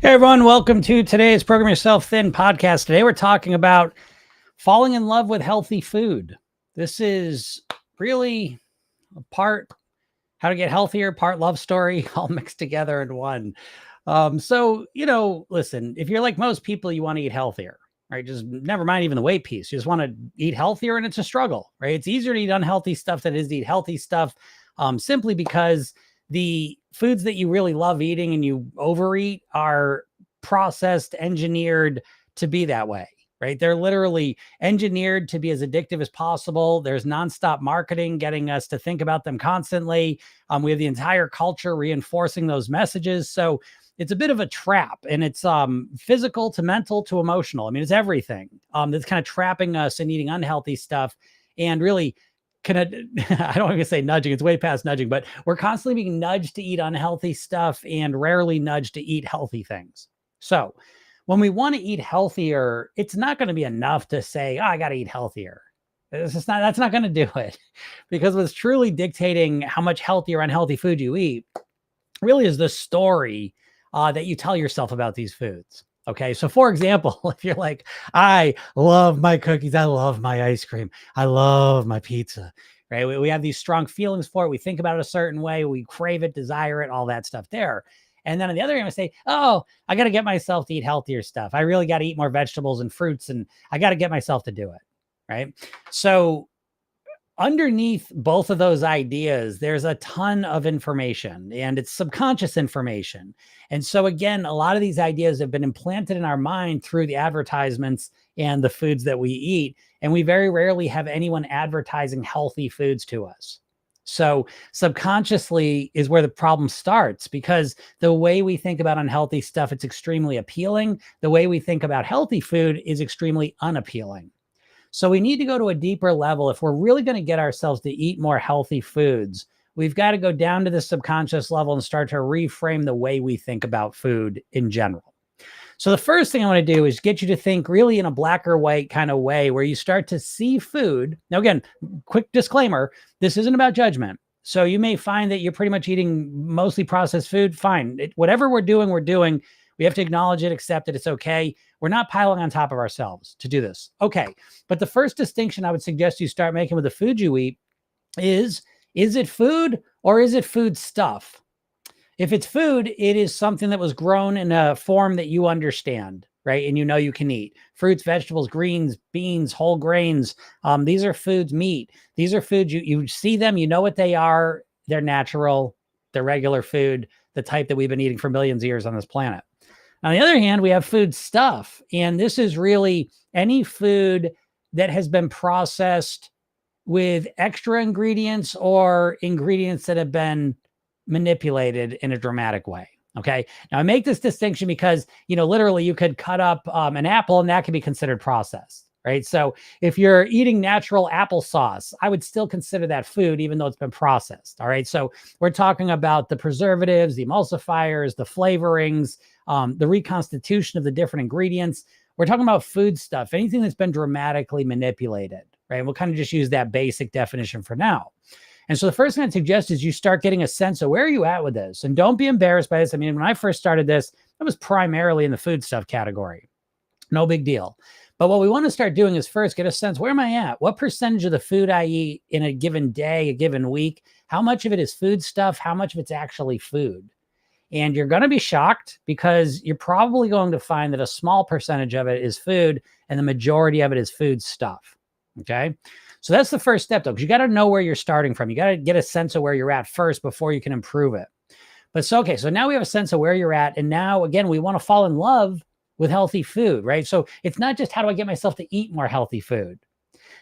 Hey everyone, welcome to today's Program Yourself Thin podcast. Today we're talking about falling in love with healthy food. This is really a part how to get healthier, part love story, all mixed together in one. Listen, if you're like most people, you want to eat healthier, right? Just never mind even the weight piece. You just want to eat healthier and it's a struggle, right? It's easier to eat unhealthy stuff than it is to eat healthy stuff, simply because the foods that you really love eating and you overeat are processed, engineered to be that way, right? They're literally engineered to be as addictive as possible. There's nonstop marketing getting us to think about them constantly. We have the entire culture reinforcing those messages. So it's a bit of a trap, and it's physical to mental to emotional. I mean, it's everything that's kind of trapping us in eating unhealthy stuff and really kind of, I don't want to say nudging, it's way past nudging, but we're constantly being nudged to eat unhealthy stuff and rarely nudged to eat healthy things. So when we want to eat healthier, it's not going to be enough to say, oh, I got to eat healthier. That's not going to do it, because what's truly dictating how much healthy or unhealthy food you eat really is the story that you tell yourself about these foods. Okay. So for example, if you're like, I love my cookies, I love my ice cream, I love my pizza, right? We have these strong feelings for it. We think about it a certain way. We crave it, desire it, all that stuff there. And then on the other hand, I say, oh, I got to get myself to eat healthier stuff. I really got to eat more vegetables and fruits, and I got to get myself to do it. Right. So underneath both of those ideas, there's a ton of information, and it's subconscious information. And so again, a lot of these ideas have been implanted in our mind through the advertisements and the foods that we eat. And we very rarely have anyone advertising healthy foods to us. So subconsciously is where the problem starts, because the way we think about unhealthy stuff, it's extremely appealing. The way we think about healthy food is extremely unappealing. So we need to go to a deeper level. If we're really going to get ourselves to eat more healthy foods, we've got to go down to the subconscious level and start to reframe the way we think about food in general. So the first thing I want to do is get you to think really in a black or white kind of way, where you start to see food. Now, again, quick disclaimer, this isn't about judgment. So you may find that you're pretty much eating mostly processed food. Fine. Whatever we're doing, we're doing. We have to acknowledge it, accept it. It's okay. We're not piling on top of ourselves to do this. Okay. But the first distinction I would suggest you start making with the food you eat is it food or is it food stuff? If it's food, it is something that was grown in a form that you understand, right? And you know you can eat. Fruits, vegetables, greens, beans, whole grains. These are foods, meat. These are foods, you see them, you know what they are. They're natural. They're regular food, the type that we've been eating for millions of years on this planet. On the other hand, we have food stuff. And this is really any food that has been processed with extra ingredients or ingredients that have been manipulated in a dramatic way. Okay. Now I make this distinction because, literally you could cut up an apple and that can be considered processed, right? So if you're eating natural applesauce, I would still consider that food, even though it's been processed. All right. So we're talking about the preservatives, the emulsifiers, the flavorings, the reconstitution of the different ingredients. We're talking about food stuff, anything that's been dramatically manipulated, right? We'll kind of just use that basic definition for now. And so the first thing I'd suggest is you start getting a sense of where are you at with this? And don't be embarrassed by this. I mean, when I first started this, I was primarily in the food stuff category. No big deal. But what we want to start doing is first get a sense, where am I at? What percentage of the food I eat in a given day, a given week, how much of it is food stuff? How much of it's actually food? And you're going to be shocked, because you're probably going to find that a small percentage of it is food and the majority of it is food stuff. Okay. So that's the first step, though, because you got to know where you're starting from. You got to get a sense of where you're at first before you can improve it. But so now we have a sense of where you're at. And now, again, we want to fall in love with healthy food, right? So it's not just how do I get myself to eat more healthy food?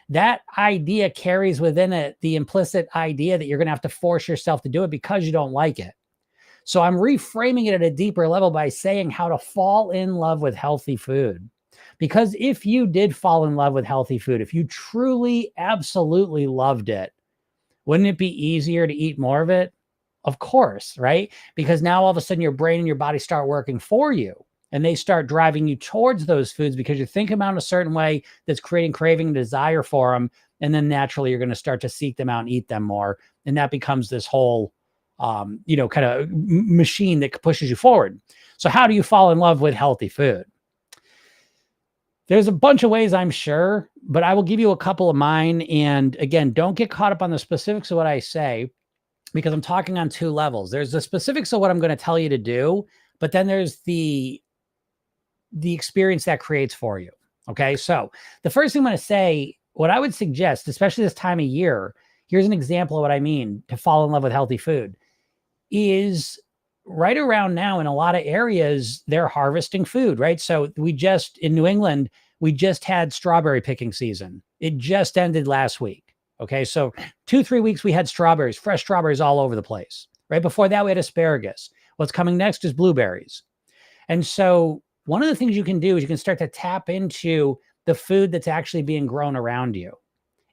That idea carries within it the implicit idea that you're going to have to force yourself to do it because you don't like it. So I'm reframing it at a deeper level by saying how to fall in love with healthy food. Because if you did fall in love with healthy food, if you truly, absolutely loved it, wouldn't it be easier to eat more of it? Of course, right? Because now all of a sudden your brain and your body start working for you, and they start driving you towards those foods because you're thinking about it in a certain way that's creating craving and desire for them. And then naturally you're going to start to seek them out and eat them more. And that becomes this whole kind of machine that pushes you forward. So how do you fall in love with healthy food? There's a bunch of ways, I'm sure, but I will give you a couple of mine. And again, don't get caught up on the specifics of what I say, because I'm talking on two levels. There's the specifics of what I'm going to tell you to do, but then there's the experience that creates for you. Okay. So the first thing I'm going to say, what I would suggest, especially this time of year, here's an example of what I mean to fall in love with healthy food, is right around now in a lot of areas, they're harvesting food, right? So in New England, we just had strawberry picking season. It just ended last week. Okay. So 2-3 weeks, we had strawberries, fresh strawberries all over the place. Right before that, we had asparagus. What's coming next is blueberries. And so one of the things you can do is you can start to tap into the food that's actually being grown around you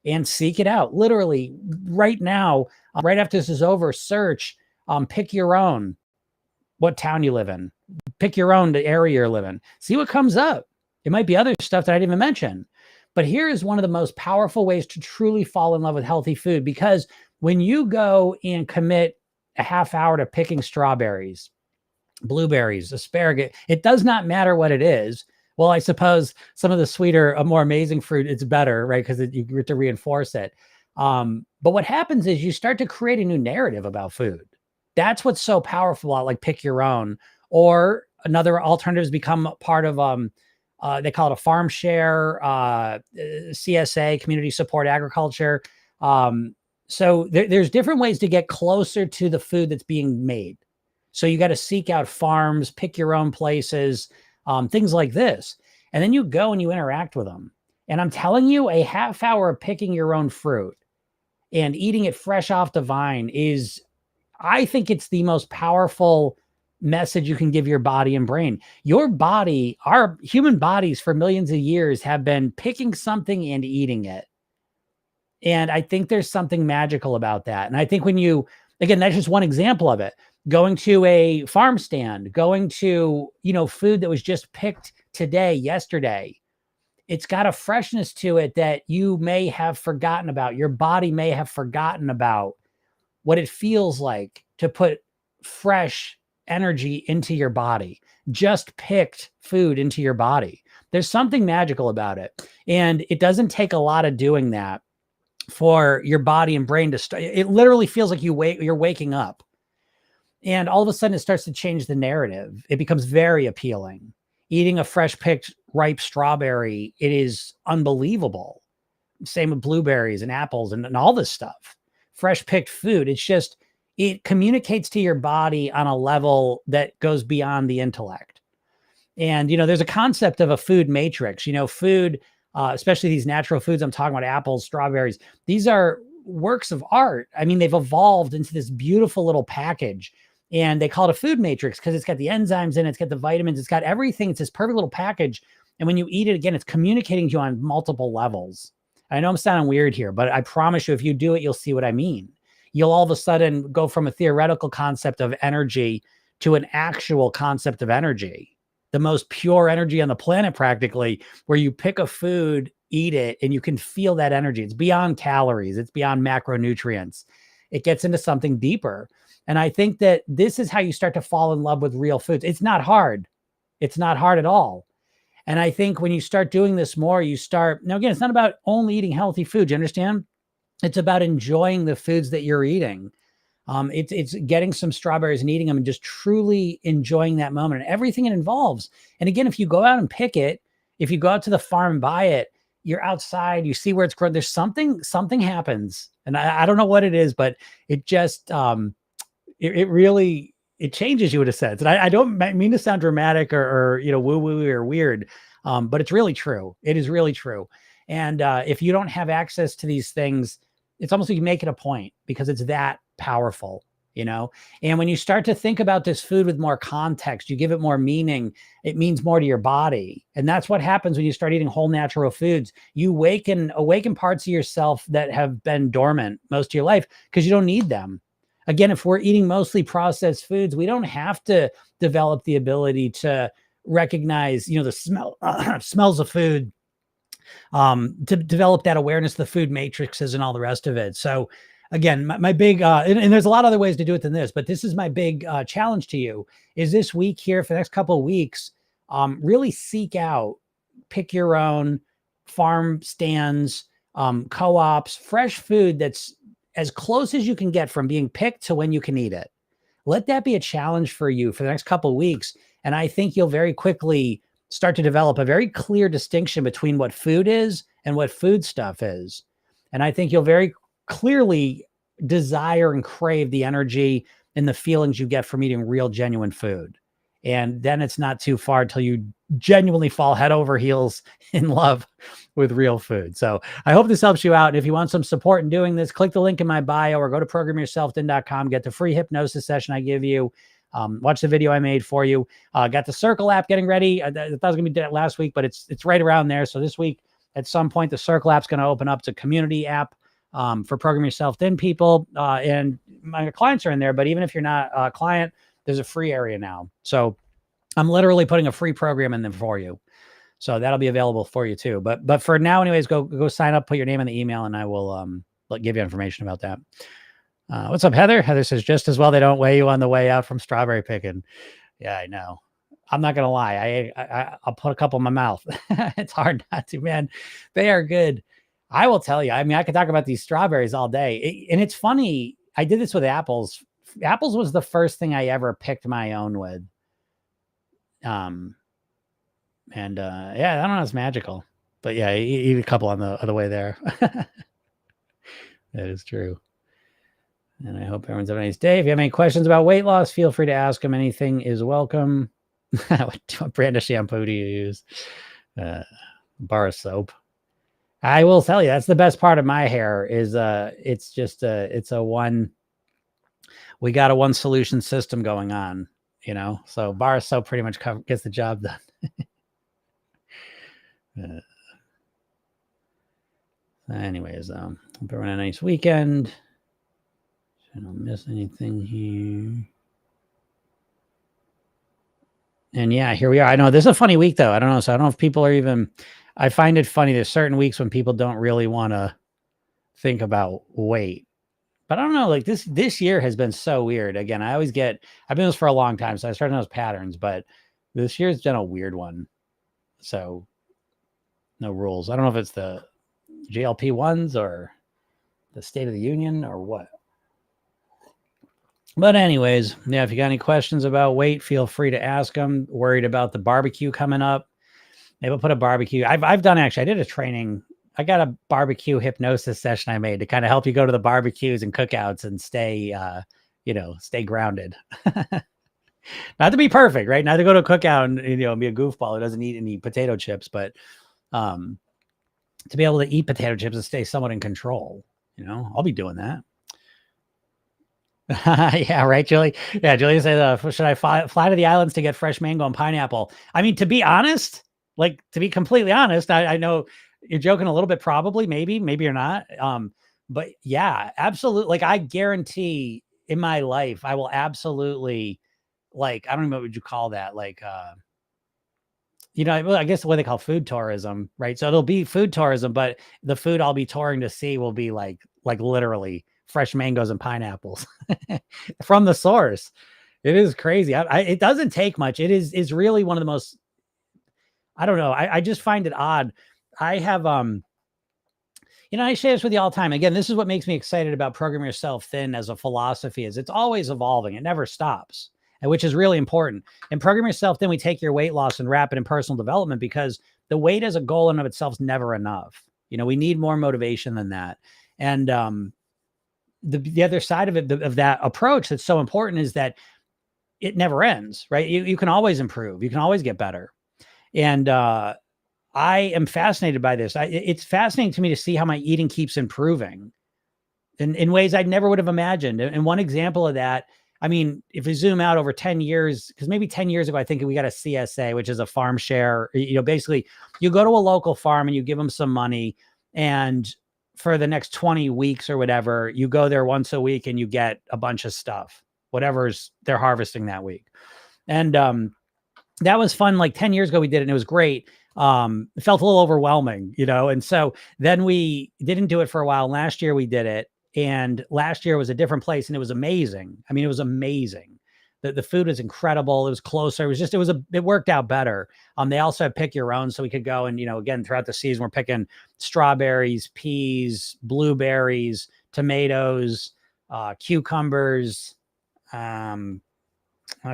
and seek it out. Literally right now, right after this is over, search, pick your own, what town you live in, pick your own the area you live in, see what comes up. It might be other stuff that I didn't even mention. But here is one of the most powerful ways to truly fall in love with healthy food, because when you go and commit a half hour to picking strawberries, blueberries, asparagus, it does not matter what it is. Well, I suppose some of the sweeter, more amazing fruit, it's better, right? Because you get to reinforce it. But what happens is you start to create a new narrative about food. That's what's so powerful about like pick your own, or another alternatives become part of, they call it a farm share, CSA, community support agriculture. So there's different ways to get closer to the food that's being made. So you got to seek out farms, pick your own places, things like this. And then you go and you interact with them. And I'm telling you, a half hour of picking your own fruit and eating it fresh off the vine is, I think it's the most powerful message you can give your body and brain. Your body, our human bodies for millions of years have been picking something and eating it. And I think there's something magical about that. And I think when you, again, that's just one example of it. Going to a farm stand, going to, food that was just picked today, yesterday, it's got a freshness to it that you may have forgotten about. Your body may have forgotten about what it feels like to put fresh energy into your body, just picked food into your body. There's something magical about it. And it doesn't take a lot of doing that for your body and brain to start. It literally feels like you're waking up. And all of a sudden it starts to change the narrative. It becomes very appealing. Eating a fresh picked ripe strawberry, it is unbelievable. Same with blueberries and apples and all this stuff. Fresh picked food. It's just, it communicates to your body on a level that goes beyond the intellect. And, there's a concept of a food matrix, food, especially these natural foods. I'm talking about apples, strawberries. These are works of art. I mean, they've evolved into this beautiful little package, and they call it a food matrix because it's got the enzymes in it, it's got the vitamins, it's got everything. It's this perfect little package. And when you eat it, again, it's communicating to you on multiple levels. I know I'm sounding weird here, but I promise you, if you do it, you'll see what I mean. You'll all of a sudden go from a theoretical concept of energy to an actual concept of energy, the most pure energy on the planet, practically, where you pick a food, eat it, and you can feel that energy. It's beyond calories. It's beyond macronutrients. It gets into something deeper. And I think that this is how you start to fall in love with real foods. It's not hard. It's not hard at all. And I think when you start doing this more, now again, it's not about only eating healthy food. You understand? It's about enjoying the foods that you're eating. It's getting some strawberries and eating them and just truly enjoying that moment and everything it involves. And again, if you go out and pick it, if you go out to the farm and buy it, you're outside, you see where it's grown. There's something happens. And I don't know what it is, but it just, it really, it changes you in a sense. And I don't mean to sound dramatic or woo-woo or weird, but it's really true. It is really true. And if you don't have access to these things, it's almost like you make it a point because it's that powerful, and when you start to think about this food with more context, you give it more meaning, it means more to your body. And that's what happens when you start eating whole natural foods. You awaken parts of yourself that have been dormant most of your life because you don't need them. Again, if we're eating mostly processed foods, we don't have to develop the ability to recognize, the smells of food, to develop that awareness of the food matrices and all the rest of it. So again, my big, and there's a lot of other ways to do it than this, but this is my big challenge to you is this week here for the next couple of weeks, really seek out, pick your own farm stands, co-ops, fresh food that's as close as you can get from being picked to when you can eat it. Let that be a challenge for you for the next couple of weeks. And I think you'll very quickly start to develop a very clear distinction between what food is and what food stuff is. And I think you'll very clearly desire and crave the energy and the feelings you get from eating real, genuine food. And then it's not too far till you genuinely fall head over heels in love with real food. So I hope this helps you out. And if you want some support in doing this, click the link in my bio or go to programyourselfthin.com, get the free hypnosis session I give you. Watch the video I made for you. Got the Circle app getting ready. I thought it was going to be dead last week, but it's right around there. So this week, at some point, the Circle app's going to open up to community app for Program Yourself Thin people. And my clients are in there, but even if you're not a client, there's a free area now. So I'm literally putting a free program in there for you. So that'll be available for you too. But for now, anyways, go sign up, put your name in the email, and I will give you information about that. What's up, Heather? Heather says, just as well they don't weigh you on the way out from strawberry picking. Yeah, I know. I'm not going to lie. I'll put a couple in my mouth. It's hard not to, man. They are good. I will tell you. I mean, I could talk about these strawberries all day. And it's funny. I did this with apples. Apples was the first thing I ever picked my own with. Yeah, I don't know. It's magical. But yeah, eat a couple on the way there. That is true. And I hope everyone's having a nice day. If you have any questions about weight loss, feel free to ask them. Anything is welcome. What brand of shampoo do you use? Bar of soap. I will tell you, that's the best part of my hair is it's just it's a one. We got a one solution system going on, you know. So bar of soap pretty much gets the job done. Anyways, hope everyone had a nice weekend. I don't miss anything here. And yeah, here we are. I know this is a funny week though. I don't know. So I don't know if people are even, I find it funny. There's certain weeks when people don't really want to think about weight, but I don't know, like this year has been so weird. Again, I've been doing this for a long time. So I started those patterns, but this year's been a weird one. So no rules. I don't know if it's the GLP-1s or the State of the Union or what. But anyways, yeah, if you got any questions about weight, feel free to ask them. Worried about the barbecue coming up. Maybe we'll put a barbecue. I've done, actually, I did a training. I got a barbecue hypnosis session I made to kind of help you go to the barbecues and cookouts and stay grounded. Not to be perfect, right? Not to go to a cookout and, be a goofball who doesn't eat any potato chips, but to be able to eat potato chips and stay somewhat in control. I'll be doing that. Yeah, right, Julie. Yeah, Julie says, should I fly to the islands to get fresh mango and pineapple? I mean, to be honest, to be completely honest, I know you're joking a little bit, probably, maybe you're not. But yeah, absolutely. I guarantee in my life, I will absolutely, I don't even know what would you call that? I guess what they call food tourism, right? So it'll be food tourism, but the food I'll be touring to see will be like literally fresh mangoes and pineapples from the source. It is crazy. It doesn't take much. It's really one of the most, I don't know. I just find it odd. I have, I share this with you all the time. Again, this is what makes me excited about Program Yourself Thin as a philosophy is it's always evolving. It never stops, and which is really important. And Program Yourself Thin, we take your weight loss and wrap it in personal development because the weight as a goal in and of itself is never enough. We need more motivation than that. And, the other side of it, of that approach that's so important is that it never ends, right? You can always improve. You can always get better. And I am fascinated by this. It's fascinating to me to see how my eating keeps improving in ways I never would have imagined. And one example of that, I mean, if we zoom out over 10 years, because maybe 10 years ago, I think we got a CSA, which is a farm share. Basically you go to a local farm and you give them some money, and for the next 20 weeks or whatever, you go there once a week and you get a bunch of stuff, whatever's they're harvesting that week. And that was fun. 10 years ago, we did it and it was great. It felt a little overwhelming, and so then we didn't do it for a while. Last year we did it. And last year was a different place and it was amazing. I mean, it was amazing. The food was incredible. It was closer. It worked out better. They also had pick your own. So we could go and, again, throughout the season, we're picking strawberries, peas, blueberries, tomatoes, cucumbers. I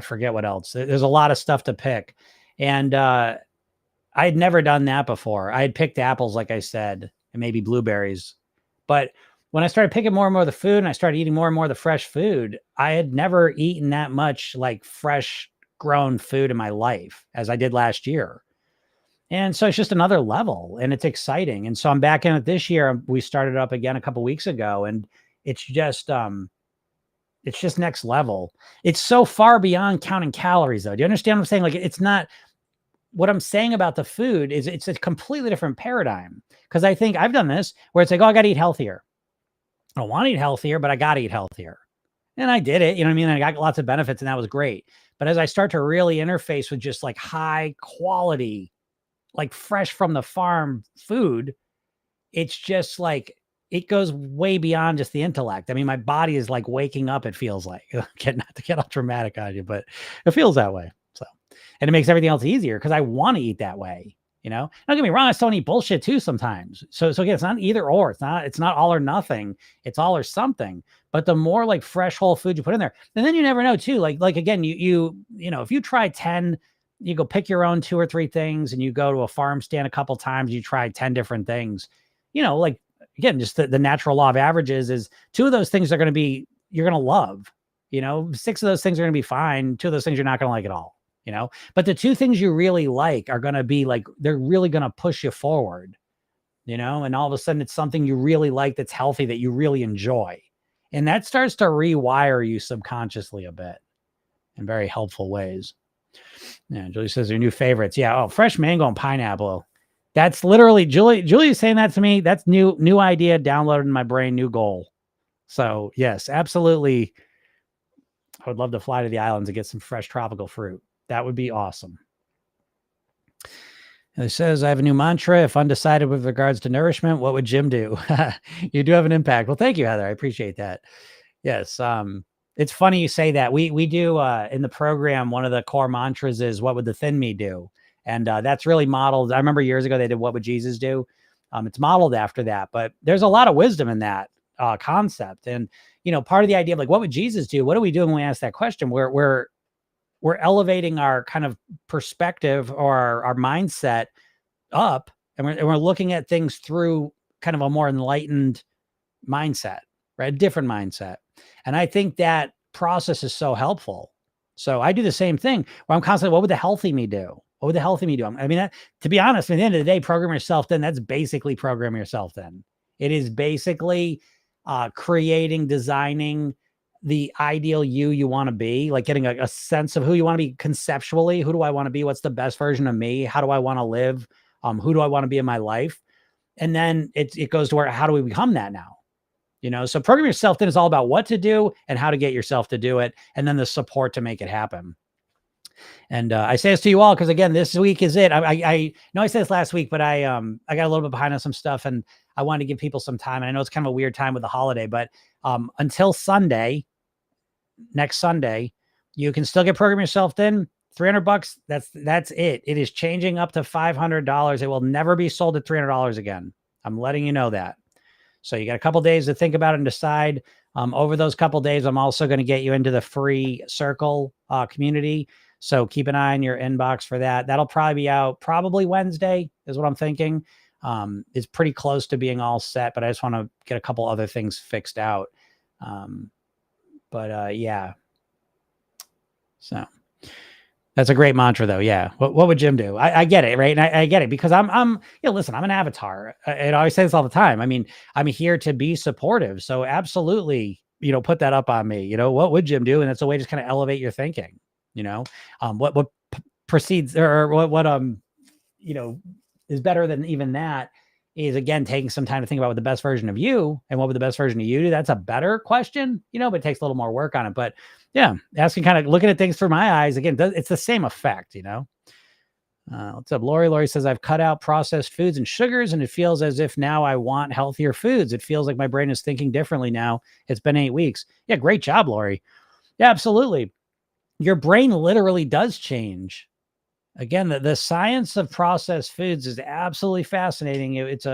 forget what else. There's a lot of stuff to pick. And I had never done that before. I had picked apples, like I said, and maybe blueberries. But when I started picking more and more of the food and I started eating more and more of the fresh food, I had never eaten that much like fresh grown food in my life as I did last year. And so it's just another level and it's exciting. And so I'm back in it this year. We started up again a couple of weeks ago and it's just next level. It's so far beyond counting calories though. Do you understand what I'm saying? Like it's not, what I'm saying about the food is it's a completely different paradigm. Cause I think I've done this where it's like, oh, I got to eat healthier. I don't want to eat healthier, but I got to eat healthier. And I did it, you know what I mean? I got lots of benefits and that was great. But as I start to really interface with just like high quality, like fresh from the farm food, it's just like, it goes way beyond just the intellect. I mean, my body is like waking up, it feels like. Not to get all dramatic on you, but it feels that way. So, and it makes everything else easier because I want to eat that way. Don't get me wrong. I still eat bullshit too sometimes. So again, it's not either or. It's not all or nothing. It's all or something. But the more like fresh whole food you put in there, and then you never know too. Like again, you if you try 10, you go pick your own 2 or 3 things, and you go to a farm stand a couple times, you try 10 different things. Like again, just the natural law of averages is 2 of those things are going to be you're going to love. 6 of those things are going to be fine. 2 of those things you're not going to like at all. But the 2 things you really like are going to be like, they're really going to push you forward, and all of a sudden it's something you really like that's healthy, that you really enjoy. And that starts to rewire you subconsciously a bit in very helpful ways. Yeah. Julie says your new favorites. Yeah. Oh, fresh mango and pineapple. That's literally Julie's saying that to me. That's new idea downloaded in my brain, new goal. So yes, absolutely. I would love to fly to the islands and get some fresh tropical fruit. That would be awesome. And it says, I have a new mantra. If undecided with regards to nourishment, what would Jim do? You do have an impact. Well, thank you, Heather. I appreciate that. Yes. It's funny you say that. We do in the program, one of the core mantras is, what would the thin me do? And that's really modeled. I remember years ago, they did, what would Jesus do? It's modeled after that, but there's a lot of wisdom in that concept. And, part of the idea of like, what would Jesus do? What are we doing when we ask that question? We're elevating our kind of perspective or our mindset up, and we're looking at things through kind of a more enlightened mindset, right? A different mindset. And I think that process is so helpful. So I do the same thing where I'm constantly, what would the healthy me do? What would the healthy me do? I mean, to be honest, at the end of the day, program yourself then. That's basically program yourself then. It is basically creating, designing the ideal you want to be, like getting a sense of who you want to be conceptually. Who do I want to be? What's the best version of me? How do I want to live? Who do I want to be in my life? And then it goes to where, how do we become that now? So program yourself then is all about what to do and how to get yourself to do it. And then the support to make it happen. And I say this to you all, because again, this week is it. I know I said this last week, but I got a little bit behind on some stuff and I wanted to give people some time. And I know it's kind of a weird time with the holiday, but until Sunday, next Sunday, you can still get program yourself then. $300. That's it. It is changing up to $500. It will never be sold at $300 again. I'm letting you know that. So you got a couple days to think about it and decide. Over those couple days, I'm also going to get you into the free circle community. So keep an eye on your inbox for that. That'll probably be out probably Wednesday is what I'm thinking. It's pretty close to being all set, but I just want to get a couple other things fixed out. Yeah. So that's a great mantra though. Yeah. What would Jim do? I get it. Right. And I get it because I'm listen, I'm an avatar. I always say this all the time. I mean, I'm here to be supportive. So absolutely, put that up on me. What would Jim do? And that's a way to just kind of elevate your thinking, what precedes or what is better than even that is, again, taking some time to think about what the best version of you and what would the best version of you do. That's a better question, but it takes a little more work on it. But yeah, asking, kind of looking at things through my eyes, again, it's the same effect, What's up, Lori? Lori says, I've cut out processed foods and sugars, and it feels as if now I want healthier foods. It feels like my brain is thinking differently now. It's been 8 weeks. Yeah, great job, Lori. Yeah, absolutely. Your brain literally does change. Again, the science of processed foods is absolutely fascinating. It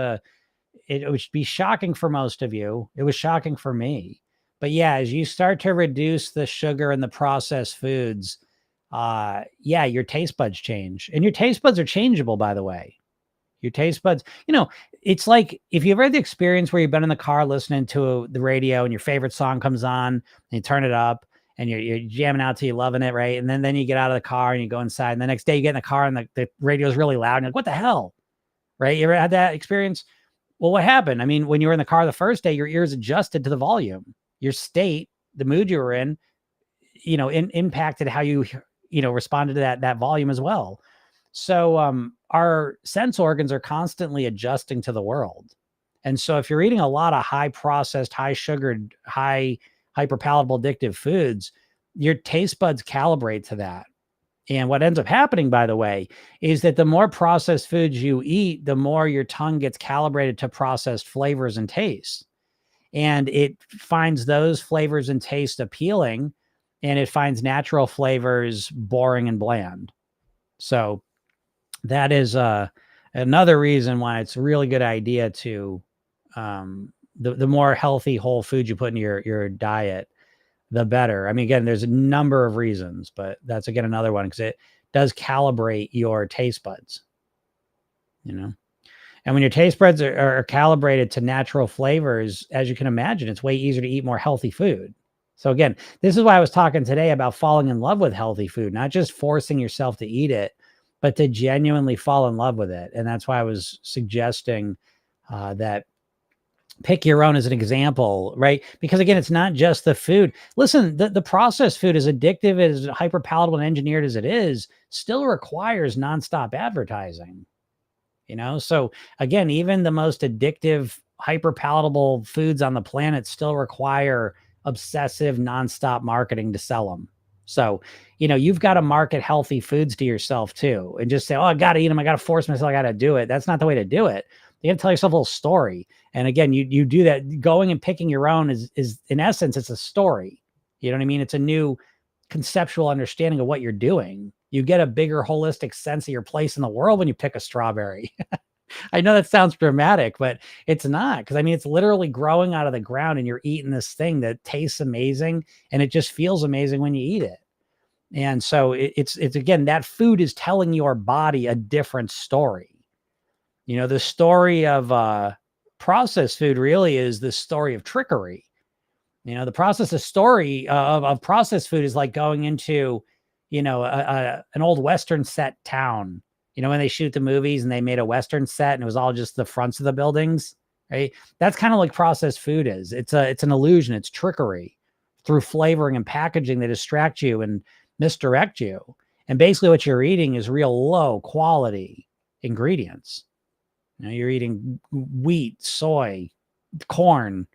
would be shocking for most of you. It was shocking for me. But yeah, as you start to reduce the sugar and the processed foods, yeah, your taste buds change. And your taste buds are changeable, by the way. Your taste buds, it's like if you've ever had the experience where you've been in the car listening to the radio and your favorite song comes on and you turn it up and you're jamming out till you're loving it, right? And then you get out of the car and you go inside, and the next day you get in the car and the radio is really loud and you're like, what the hell? Right? You ever had that experience? Well, what happened? I mean, when you were in the car the first day, your ears adjusted to the volume, your state, the mood you were in, impacted how you responded to that volume as well. So our sense organs are constantly adjusting to the world. And so if you're eating a lot of high processed, high sugared, high hyperpalatable addictive foods, your taste buds calibrate to that. And what ends up happening, by the way, is that the more processed foods you eat, the more your tongue gets calibrated to processed flavors and tastes. And it finds those flavors and tastes appealing, and it finds natural flavors boring and bland. So that is another reason why it's a really good idea to the more healthy whole food you put in your diet, the better. I mean, again, there's a number of reasons, but that's again another one because it does calibrate your taste buds, And when your taste buds are calibrated to natural flavors, as you can imagine, it's way easier to eat more healthy food. So again, this is why I was talking today about falling in love with healthy food, not just forcing yourself to eat it, but to genuinely fall in love with it. And that's why I was suggesting that pick your own as an example, right? Because again, it's not just the food. Listen, the processed food, as addictive, as hyperpalatable and engineered as it is, still requires nonstop advertising. So again, even the most addictive, hyperpalatable foods on the planet still require obsessive, nonstop marketing to sell them. So, you've got to market healthy foods to yourself too, and just say, oh, I got to eat them. I got to force myself. I got to do it. That's not the way to do it. You got to tell yourself a little story. And again, you do that. Going and picking your own is in essence, it's a story. You know what I mean? It's a new conceptual understanding of what you're doing. You get a bigger holistic sense of your place in the world when you pick a strawberry. I know that sounds dramatic, but it's not, because I mean, it's literally growing out of the ground and you're eating this thing that tastes amazing and it just feels amazing when you eat it. And so it's again, that food is telling your body a different story. The story of processed food really is the story of trickery. The process of story of processed food is like going into, an old Western set town. When they shoot the movies and they made a Western set and it was all just the fronts of the buildings, right? That's kind of like processed food is. It's an illusion. It's trickery through flavoring and packaging that distract you and misdirect you. And basically what you're eating is real low quality ingredients. You're eating wheat, soy, corn,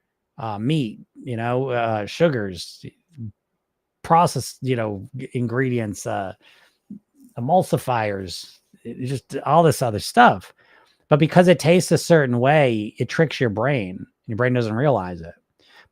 meat, sugars, processed, ingredients, emulsifiers, just all this other stuff. But because it tastes a certain way, it tricks your brain. Your brain doesn't realize it.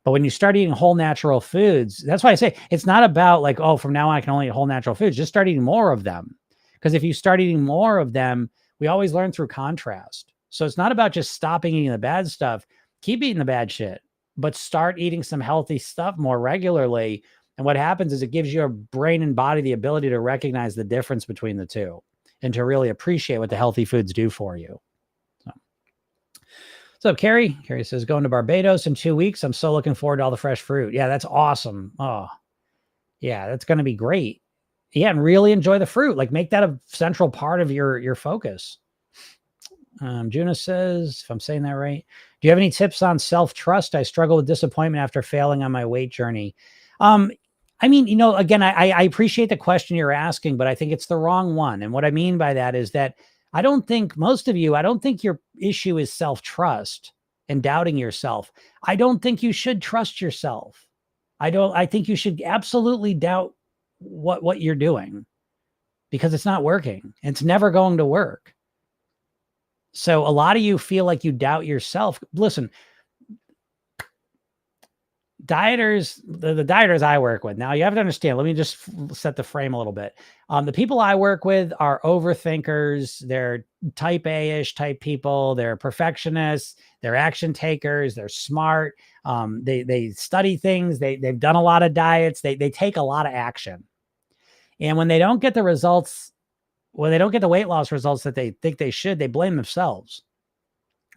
But when you start eating whole natural foods, that's why I say it's not about like, oh, from now on I can only eat whole natural foods. Just start eating more of them. Because if you start eating more of them, we always learn through contrast. So it's not about just stopping eating the bad stuff. Keep eating the bad shit, but start eating some healthy stuff more regularly. And what happens is it gives your brain and body the ability to recognize the difference between the two and to really appreciate what the healthy foods do for you. So Carrie says, going to Barbados in 2 weeks. I'm so looking forward to all the fresh fruit. Yeah, that's awesome. Oh, yeah, that's going to be great. Yeah, and really enjoy the fruit. Like make that a central part of your focus. Juna says, if I'm saying that right, do you have any tips on self-trust? I struggle with disappointment after failing on my weight journey. I mean, again, I appreciate the question you're asking, but I think it's the wrong one. And what I mean by that is that I don't think your issue is self-trust and doubting yourself. I don't think you should trust yourself. I think you should absolutely doubt what you're doing. because it's not working. It's never going to work. So a lot of you feel like you doubt yourself. Listen, dieters, the dieters I work with, now you have to understand, let me just set the frame a little bit. The people I work with are overthinkers. They're type A-ish type people. They're perfectionists. They're action takers. They're smart. They study things. They've done a lot of diets. They take a lot of action. And when they don't get the results, when they don't get the weight loss results that they think they should, they blame themselves,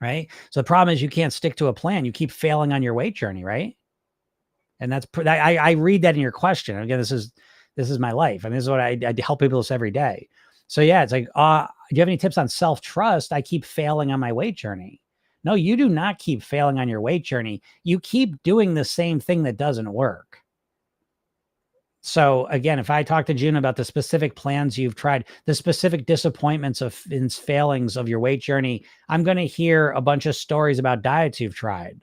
right? So the problem is you can't stick to a plan. You keep failing on your weight journey, right? And that's, I read that in your question. Again, this is my life. And this is what I help people this every day. So yeah, it's like, do you have any tips on self-trust? I keep failing on my weight journey. No, you do not keep failing on your weight journey. You keep doing the same thing that doesn't work. So again, if I talk to June about the specific plans you've tried, the specific disappointments of and failings of your weight journey, I'm going to hear a bunch of stories about diets you've tried.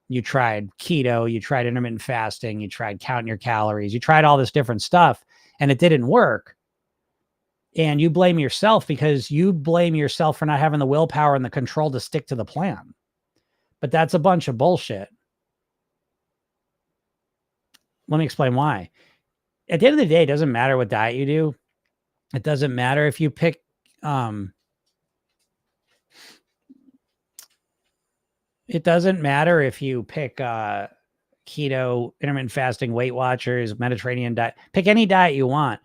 You tried keto, you tried intermittent fasting, you tried counting your calories, you tried all this different stuff and it didn't work. And you blame yourself because you blame yourself for not having the willpower and the control to stick to the plan. But that's a bunch of bullshit. Let me explain why. At the end of the day, it doesn't matter what diet you do. It doesn't matter if you pick, it doesn't matter if you pick keto, intermittent fasting, Weight Watchers, Mediterranean diet, pick any diet you want.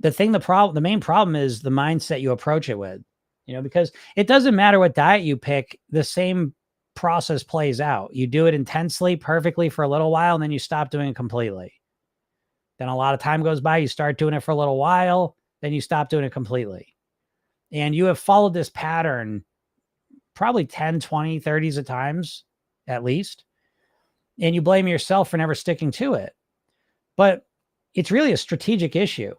The main problem is the mindset you approach it with, because it doesn't matter what diet you pick, the same process plays out. You do it intensely, perfectly for a little while, and then you stop doing it completely. Then a lot of time goes by, you start doing it for a little while, then you stop doing it completely. And you have followed this pattern probably 10, 20, 30s of times at least. And you blame yourself for never sticking to it. But it's really a strategic issue.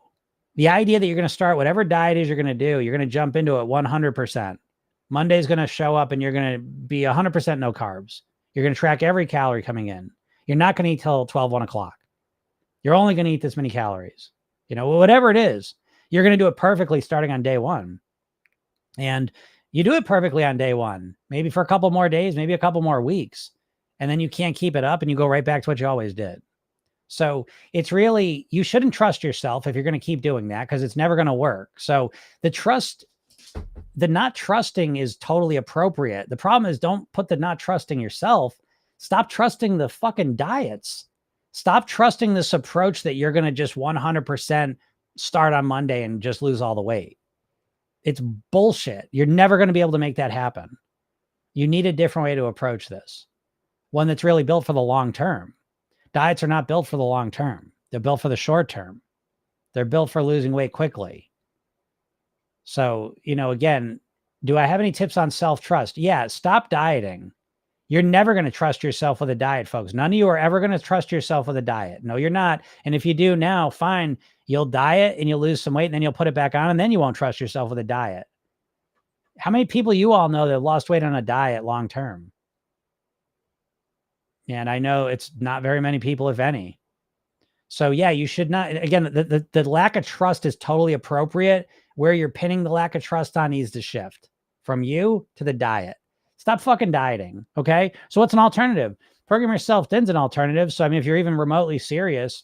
The idea that you're going to start whatever diet is you're going to do, you're going to jump into it 100%. Monday's going to show up and you're going to be 100% no carbs. You're going to track every calorie coming in. You're not going to eat till 12, 1 o'clock. You're only going to eat this many calories. Whatever it is, you're going to do it perfectly starting on day one. And you do it perfectly on day one, maybe for a couple more days, maybe a couple more weeks. And then you can't keep it up and you go right back to what you always did. So it's really, you shouldn't trust yourself if you're going to keep doing that because it's never going to work. So the not trusting is totally appropriate. The problem is don't put the not trusting yourself. Stop trusting the fucking diets. Stop trusting this approach that you're going to just 100% start on Monday and just lose all the weight. It's bullshit. You're never going to be able to make that happen. You need a different way to approach this. One that's really built for the long term. Diets are not built for the long term. They're built for the short term. They're built for losing weight quickly. So, again, do I have any tips on self-trust? Yeah, stop dieting. You're never going to trust yourself with a diet, folks. None of you are ever going to trust yourself with a diet. No, you're not. And if you do now, fine. You'll diet and you'll lose some weight and then you'll put it back on and then you won't trust yourself with a diet. How many people you all know that have lost weight on a diet long term? And I know it's not very many people, if any. So yeah, you should not, again, the lack of trust is totally appropriate. Where you're pinning the lack of trust on needs to shift from you to the diet. Stop fucking dieting. Okay. So what's an alternative? Program Yourself Thin's an alternative. So, if you're even remotely serious,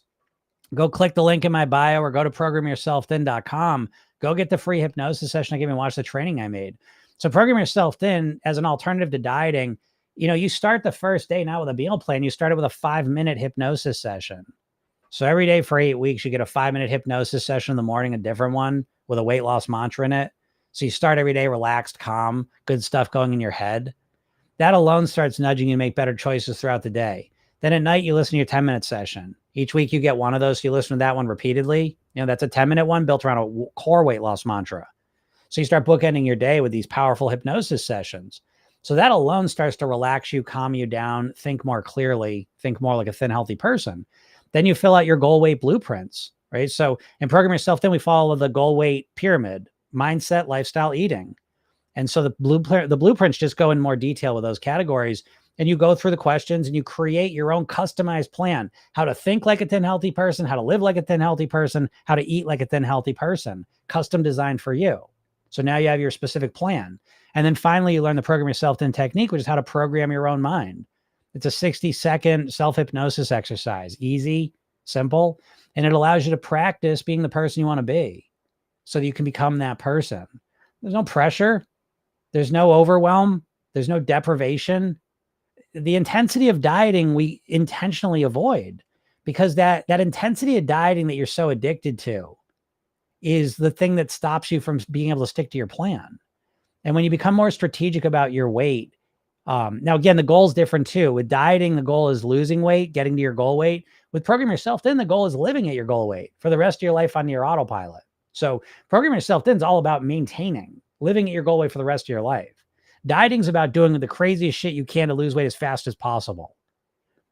go click the link in my bio or go to programyourselfthin.com. Go get the free hypnosis session I gave and watch the training I made. So Program Yourself Thin as an alternative to dieting. You start the first day now with a meal plan. You started with a 5-minute hypnosis session. So every day for 8 weeks, you get a 5-minute hypnosis session in the morning, a different one with a weight loss mantra in it. So you start every day relaxed, calm, good stuff going in your head. That alone starts nudging you to make better choices throughout the day. Then at night, you listen to your 10-minute session. Each week you get one of those. So you listen to that one repeatedly. That's a 10-minute one built around a core weight loss mantra. So you start bookending your day with these powerful hypnosis sessions. So that alone starts to relax you, calm you down, think more clearly, think more like a thin, healthy person. Then you fill out your goal weight blueprints, right? So in Program Yourself Thin, we follow the goal weight pyramid: mindset, lifestyle, eating. And so the blueprints just go in more detail with those categories. and you go through the questions and you create your own customized plan, how to think like a thin, healthy person, how to live like a thin, healthy person, how to eat like a thin, healthy person, custom designed for you. So now you have your specific plan. And then finally, you learn the program yourself thin technique, which is how to program your own mind. It's a 60-second self-hypnosis exercise, easy, simple, and it allows you to practice being the person you want to be so that you can become that person. There's no pressure. There's no overwhelm. There's no deprivation. The intensity of dieting we intentionally avoid, because that intensity of dieting that you're so addicted to is the thing that stops you from being able to stick to your plan. And when you become more strategic about your weight, now again, the goal is different too. With dieting, the goal is losing weight, getting to your goal weight. With Program Yourself Thin, the goal is living at your goal weight for the rest of your life on your autopilot. So Program Yourself Thin is all about maintaining, living at your goal weight for the rest of your life. Dieting is about doing the craziest shit you can to lose weight as fast as possible.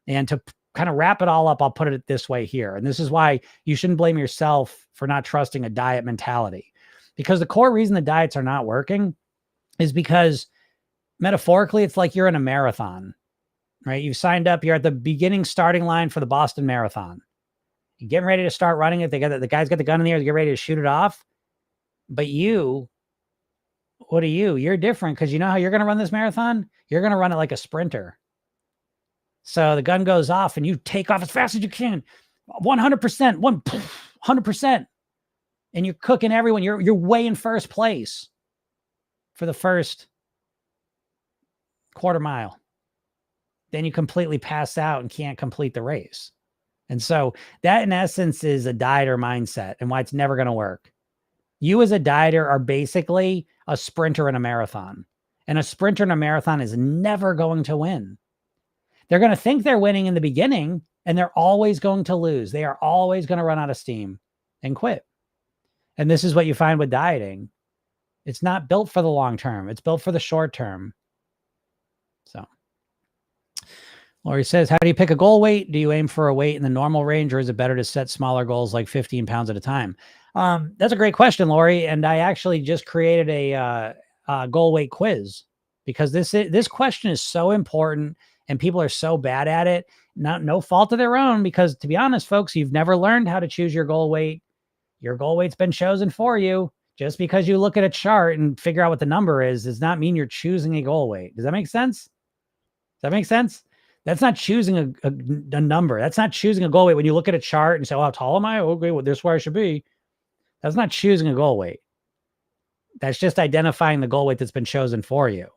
And to kind of wrap it all up, I'll put it this way here. And this is why you shouldn't blame yourself for not trusting a diet mentality. Because the core reason the diets are not working is because metaphorically, it's like you're in a marathon, right? You've signed up, you're at the beginning starting line for the Boston Marathon. You're getting ready to start running it. The guy's got the gun in the air, they get ready to shoot it off. But you, what are you? You're different, because you know how you're going to run this marathon? You're going to run it like a sprinter. So the gun goes off and you take off as fast as you can. 100%, 100%. And you're cooking everyone. You're way in first place for the first quarter mile. Then you completely pass out and can't complete the race. And so that in essence is a dieter mindset and why it's never going to work. You as a dieter are basically a sprinter in a marathon, and a sprinter in a marathon is never going to win. They're going to think they're winning in the beginning, and they're always going to lose. They are always going to run out of steam and quit. And this is what you find with dieting. It's not built for the long term. It's built for the short term. So Lori says, how do you pick a goal weight? Do you aim for a weight in the normal range, or is it better to set smaller goals like 15 pounds at a time? That's a great question, Lori. And I actually just created a goal weight quiz, because this question is so important and people are so bad at it. No fault of their own, because to be honest, folks, you've never learned how to choose your goal weight. Your goal weight's been chosen for you. Just because you look at a chart and figure out what the number is, does not mean you're choosing a goal weight. Does that make sense? Does that make sense? That's not choosing a number. That's not choosing a goal weight. When you look at a chart and say, oh, how tall am I? Okay, well, this is where I should be. That's not choosing a goal weight. That's just identifying the goal weight that's been chosen for you.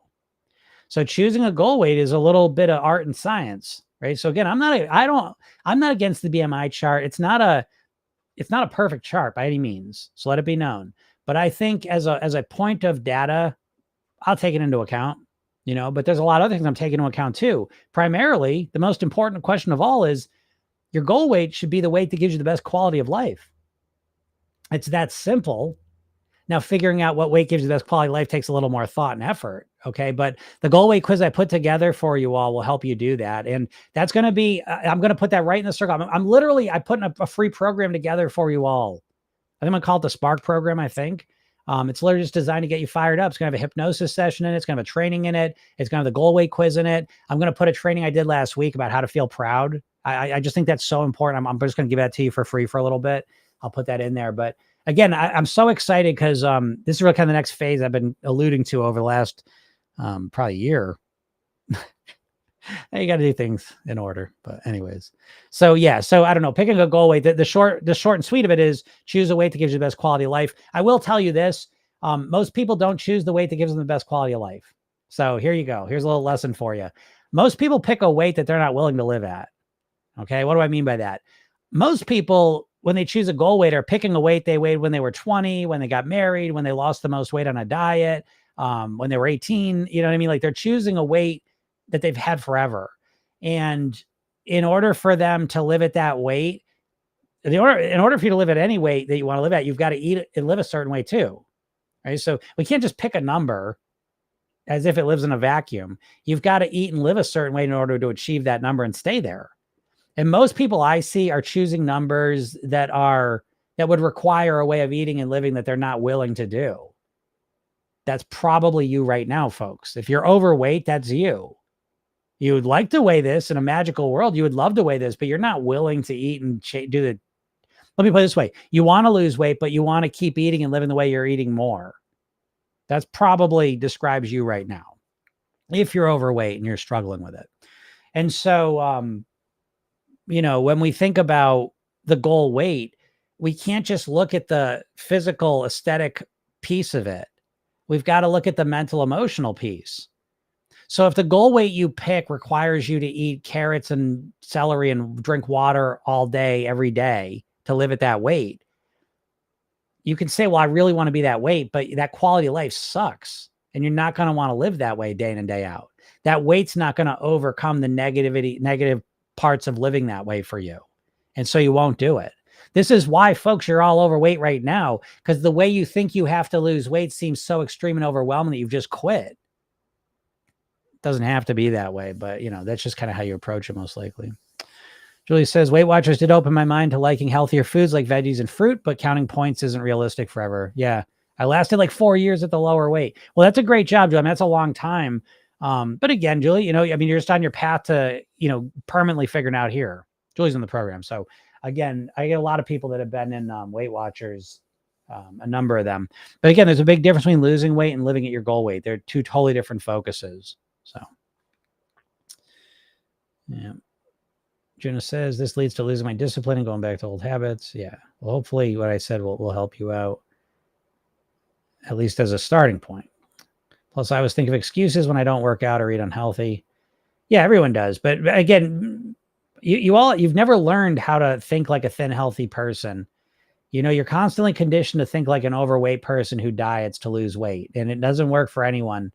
So choosing a goal weight is a little bit of art and science, right? So again, I'm not against the BMI chart. It's not a perfect chart by any means. So let it be known. But I think as a point of data, I'll take it into account, but there's a lot of other things I'm taking into account too. Primarily, the most important question of all is your goal weight should be the weight that gives you the best quality of life. It's that simple. Now, figuring out what weight gives you the best quality of life takes a little more thought and effort. Okay. But the goal weight quiz I put together for you all will help you do that. And that's going to be, I'm going to put that right in the circle. I put a free program together for you all. I think I'm going to call it the Spark program, I think. It's literally just designed to get you fired up. It's going to have a hypnosis session in it. It's going to have a training in it. It's going to have the goal weight quiz in it. I'm going to put a training I did last week about how to feel proud. I just think that's so important. I'm just going to give that to you for free for a little bit. I'll put that in there. But again, I'm so excited because this is really kind of the next phase I've been alluding to over the last probably year. You got to do things in order. But anyways, so yeah. So I don't know, picking a goal weight, the short and sweet of it is choose a weight that gives you the best quality of life. I will tell you this. Most people don't choose the weight that gives them the best quality of life. So here you go. Here's a little lesson for you. Most people pick a weight that they're not willing to live at. Okay. What do I mean by that? Most people, when they choose a goal weight, are picking a weight they weighed when they were 20, when they got married, when they lost the most weight on a diet, when they were 18, you know what I mean? Like they're choosing a weight that they've had forever. And in order for them to live at that weight, in order for you to live at any weight that you want to live at, you've got to eat and live a certain way too. Right. So we can't just pick a number as if it lives in a vacuum. You've got to eat and live a certain way in order to achieve that number and stay there. And most people I see are choosing numbers that would require a way of eating and living that they're not willing to do. That's probably you right now, folks. If you're overweight, that's you. You would like to weigh this in a magical world. You would love to weigh this, but you're not willing to eat and do the. Let me put it this way. You want to lose weight, but you want to keep eating and living the way you're eating more. That's probably describes you right now. If you're overweight and you're struggling with it. And so, when we think about the goal weight, we can't just look at the physical aesthetic piece of it. We've got to look at the mental emotional piece. So if the goal weight you pick requires you to eat carrots and celery and drink water all day, every day to live at that weight, you can say, well, I really want to be that weight, but that quality of life sucks. And you're not going to want to live that way day in and day out. That weight's not going to overcome the negative parts of living that way for you. And so you won't do it. This is why, folks, you're all overweight right now, because the way you think you have to lose weight seems so extreme and overwhelming that you've just quit. It doesn't have to be that way, but that's just kind of how you approach it most likely. Julie says, Weight Watchers did open my mind to liking healthier foods like veggies and fruit, but counting points isn't realistic forever. Yeah. I lasted like 4 years at the lower weight. Well, that's a great job, Julie. I mean, that's a long time. But again, Julie, you're just on your path to, permanently figuring out here. Julie's in the program. So again, I get a lot of people that have been in Weight Watchers, a number of them. But again, there's a big difference between losing weight and living at your goal weight. They're two totally different focuses. So, yeah. Jenna says, this leads to losing my discipline and going back to old habits. Yeah. Well, hopefully what I said will help you out, at least as a starting point. Plus, I always think of excuses when I don't work out or eat unhealthy. Yeah, everyone does. But again, you've never learned how to think like a thin, healthy person. You're constantly conditioned to think like an overweight person who diets to lose weight, and it doesn't work for anyone.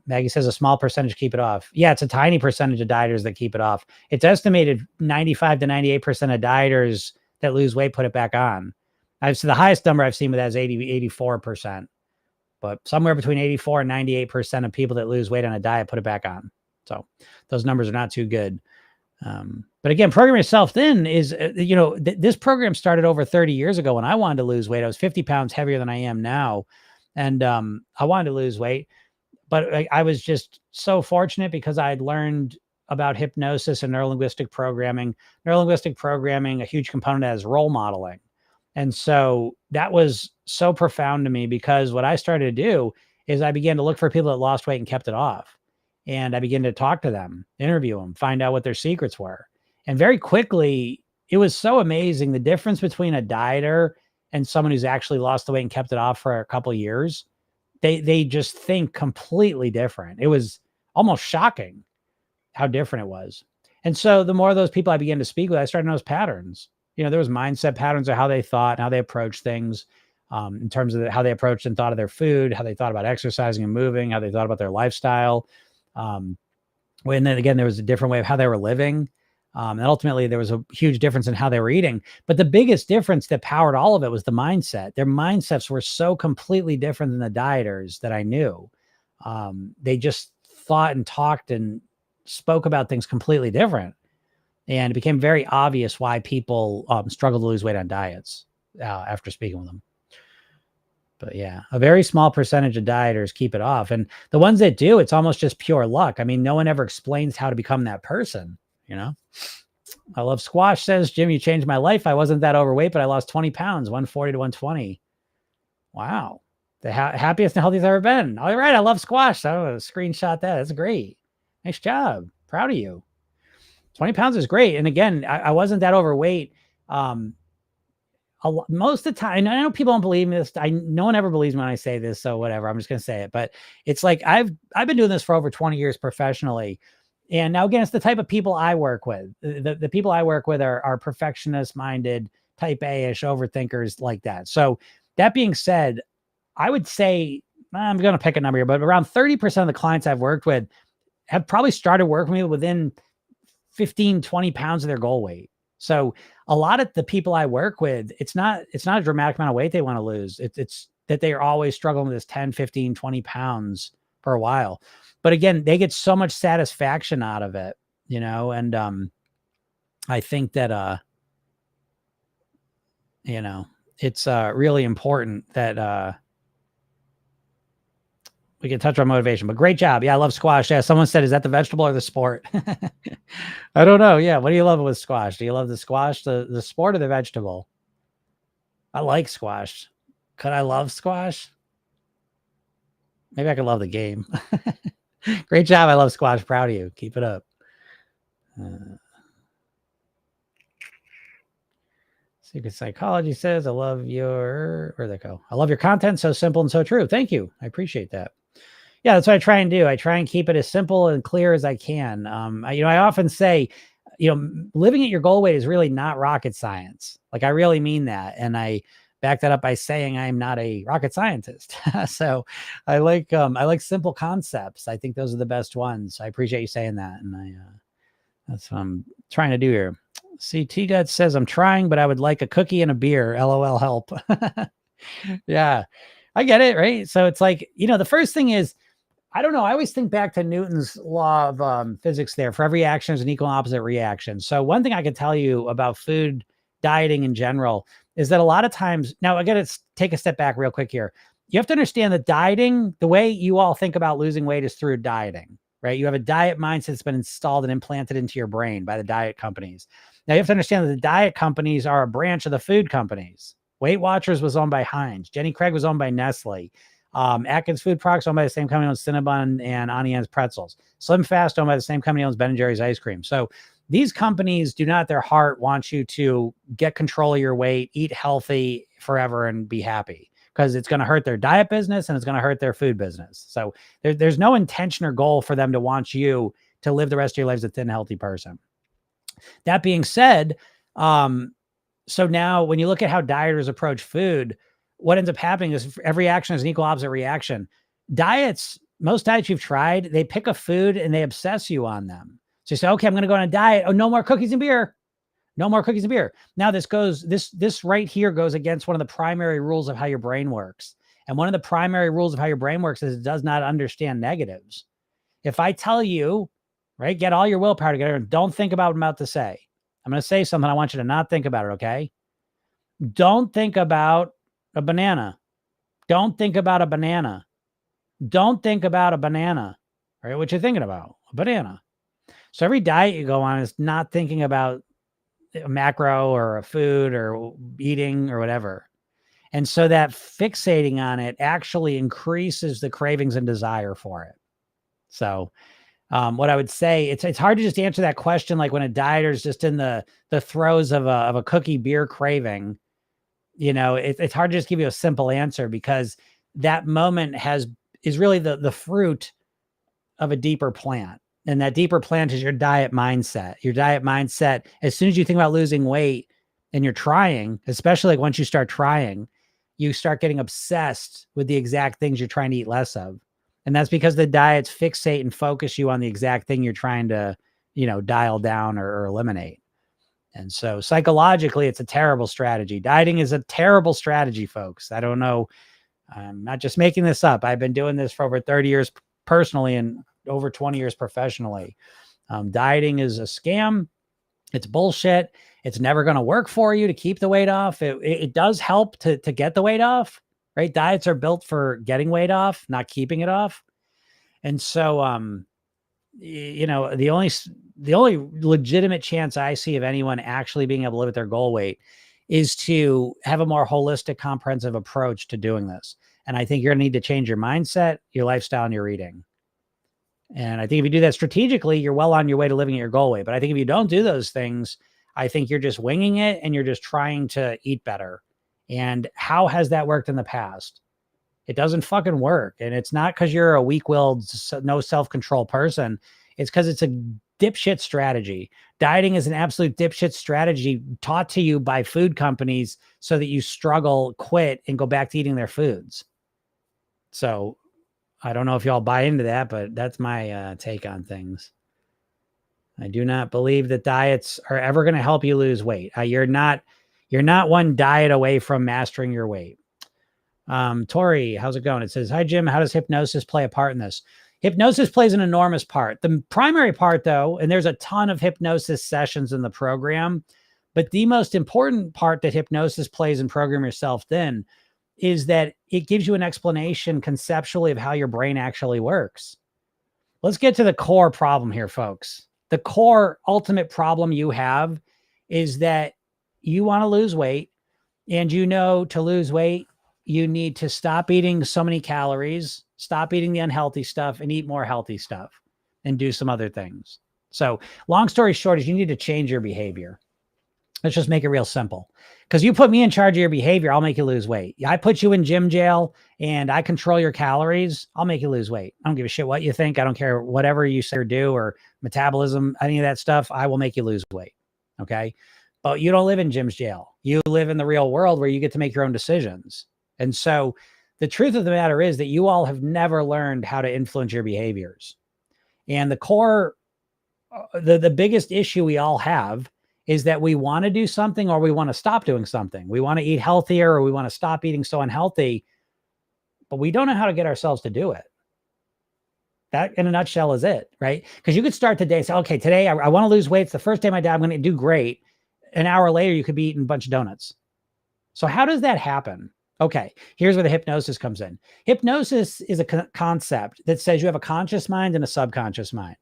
Maggie says a small percentage keep it off. Yeah, it's a tiny percentage of dieters that keep it off. It's estimated 95 to 98% of dieters that lose weight put it back on. I've seen the highest number I've seen with that is 84%. But somewhere between 84 and 98% of people that lose weight on a diet put it back on. So those numbers are not too good. But again, Program Yourself Thin is, this program started over 30 years ago when I wanted to lose weight. I was 50 pounds heavier than I am now. And I wanted to lose weight. But I was just so fortunate because I had learned about hypnosis and neurolinguistic programming. Neurolinguistic programming, a huge component is role modeling. And so that was so profound to me because what I started to do is I began to look for people that lost weight and kept it off. And I began to talk to them, interview them, find out what their secrets were. And very quickly, it was so amazing. The difference between a dieter and someone who's actually lost the weight and kept it off for a couple of years, they just think completely different. It was almost shocking how different it was. And so the more of those people I began to speak with, I started to notice patterns. There was mindset patterns of how they thought and how they approached things, in terms of how they approached and thought of their food, how they thought about exercising and moving, how they thought about their lifestyle. And then again, there was a different way of how they were living. And ultimately there was a huge difference in how they were eating. But the biggest difference that powered all of it was the mindset. Their mindsets were so completely different than the dieters that I knew. They just thought and talked and spoke about things completely different. And it became very obvious why people struggle to lose weight on diets after speaking with them. But yeah, a very small percentage of dieters keep it off. And the ones that do, it's almost just pure luck. I mean, no one ever explains how to become that person, I love Squash says, Jim, you changed my life. I wasn't that overweight, but I lost 20 pounds, 140 to 120. Wow. The happiest and healthiest I've ever been. All right. I love Squash. So I'm going to screenshot that. That's great. Nice job. Proud of you. 20 pounds is great. And again, I wasn't that overweight. Most of the time, I know people don't believe me. No one ever believes me when I say this. So whatever, I'm just going to say it, but it's like, I've been doing this for over 20 years professionally. And now again, it's the type of people I work with. The people I work with are perfectionist minded, type A-ish overthinkers like that. So that being said, I would say, I'm going to pick a number here, but around 30% of the clients I've worked with have probably started working with me within 15, 20 pounds of their goal weight. So a lot of the people I work with, it's not a dramatic amount of weight they want to lose. It's that they are always struggling with this 10, 15, 20 pounds for a while. But again, they get so much satisfaction out of it, and I think that, it's really important that we can touch on motivation, but great job. Yeah, I love squash. Yeah, someone said, is that the vegetable or the sport? I don't know. Yeah, what do you love with squash? Do you love the squash, the sport, or the vegetable? I like squash. Could I love squash? Maybe I could love the game. Great job. I love squash. Proud of you. Keep it up. Secret Psychology says, I love your, where'd that go? I love your content. So simple and so true. Thank you. I appreciate that. Yeah, that's what I try and do. I try and keep it as simple and clear as I can. I often say, living at your goal weight is really not rocket science. Like, I really mean that. And I back that up by saying I'm not a rocket scientist. So I like simple concepts. I think those are the best ones. I appreciate you saying that. And that's what I'm trying to do here. CT Dad says, I'm trying, but I would like a cookie and a beer. LOL, help. Yeah, I get it. Right. So it's like, the first thing is, I don't know. I always think back to Newton's law of physics there. For every action, there's an equal and opposite reaction. So one thing I can tell you about food dieting in general is that a lot of times, now I got to take a step back real quick here. You have to understand that dieting, the way you all think about losing weight is through dieting, right? You have a diet mindset that's been installed and implanted into your brain by the diet companies. Now you have to understand that the diet companies are a branch of the food companies. Weight Watchers was owned by Heinz. Jenny Craig was owned by Nestle. Atkins Food Products owned by the same company owns Cinnabon and Auntie Anne's Pretzels. Slim Fast owned by the same company owns Ben & Jerry's ice cream. So these companies do not, their heart, want you to get control of your weight, eat healthy forever, and be happy, because it's going to hurt their diet business and it's going to hurt their food business. So there's no intention or goal for them to want you to live the rest of your life as a thin, healthy person. That being said, so now when you look at how dieters approach food, what ends up happening is every action is an equal opposite reaction. Most diets you've tried, they pick a food and they obsess you on them. So you say, okay, I'm going to go on a diet. Oh, no more cookies and beer. No more cookies and beer. Now this right here goes against one of the primary rules of how your brain works. And one of the primary rules of how your brain works is it does not understand negatives. If I tell you, right, get all your willpower together and don't think about what I'm about to say. I'm going to say something. I want you to not think about it. Okay. Don't think about a banana. Don't think about a banana. Don't think about a banana. Right? What you're thinking about? A banana. So every diet you go on is not thinking about a macro or a food or eating or whatever. And so that fixating on it actually increases the cravings and desire for it. So what I would say, it's hard to just answer that question like when a dieter is just in the throes of a cookie beer craving. It's hard to just give you a simple answer, because that moment is really the fruit of a deeper plant. And that deeper plant is your diet mindset. Your diet mindset, as soon as you think about losing weight and you're trying, especially like once you start trying, you start getting obsessed with the exact things you're trying to eat less of. And that's because the diets fixate and focus you on the exact thing you're trying to, dial down or eliminate. And so psychologically, it's a terrible strategy. Dieting is a terrible strategy, folks. I don't know. I'm not just making this up. I've been doing this for over 30 years personally and over 20 years professionally. Dieting is a scam. It's bullshit. It's never going to work for you to keep the weight off. It does help to get the weight off, right? Diets are built for getting weight off, not keeping it off. And so, the only legitimate chance I see of anyone actually being able to live at their goal weight is to have a more holistic, comprehensive approach to doing this. And I think you're going to need to change your mindset, your lifestyle, and your eating. And I think if you do that strategically, you're well on your way to living at your goal weight. But I think if you don't do those things, I think you're just winging it and you're just trying to eat better. And how has that worked in the past? It doesn't fucking work. And it's not because you're a weak-willed, no self-control person. It's because it's a dipshit strategy. Dieting is an absolute dipshit strategy taught to you by food companies so that you struggle, quit, and go back to eating their foods. So I don't know if y'all buy into that, but that's my take on things. I do not believe that diets are ever going to help you lose weight. You're not one diet away from mastering your weight. Tori, how's it going? It says, hi, Jim. How does hypnosis play a part in this? Hypnosis plays an enormous part. The primary part, though, and there's a ton of hypnosis sessions in the program, but the most important part that hypnosis plays in Program Yourself Thin is that it gives you an explanation conceptually of how your brain actually works. Let's get to the core problem here, folks. The core ultimate problem you have is that you want to lose weight, and you know to lose weight, you need to stop eating so many calories, stop eating the unhealthy stuff, and eat more healthy stuff and do some other things. So long story short is you need to change your behavior. Let's just make it real simple. Because you put me in charge of your behavior, I'll make you lose weight. I put you in gym jail and I control your calories, I'll make you lose weight. I don't give a shit what you think. I don't care whatever you say or do or metabolism, any of that stuff. I will make you lose weight. Okay. But you don't live in gym's jail. You live in the real world where you get to make your own decisions. And so the truth of the matter is that you all have never learned how to influence your behaviors. And the core, the biggest issue we all have is that we want to do something or we want to stop doing something. We want to eat healthier or we want to stop eating so unhealthy, but we don't know how to get ourselves to do it. That in a nutshell is it, right? Because you could start the day and say, okay, today I want to lose weight. It's the first day of my day. I'm going to do great. An hour later, you could be eating a bunch of donuts. So how does that happen? Okay, here's where the hypnosis comes in. Hypnosis is a concept that says you have a conscious mind and a subconscious mind.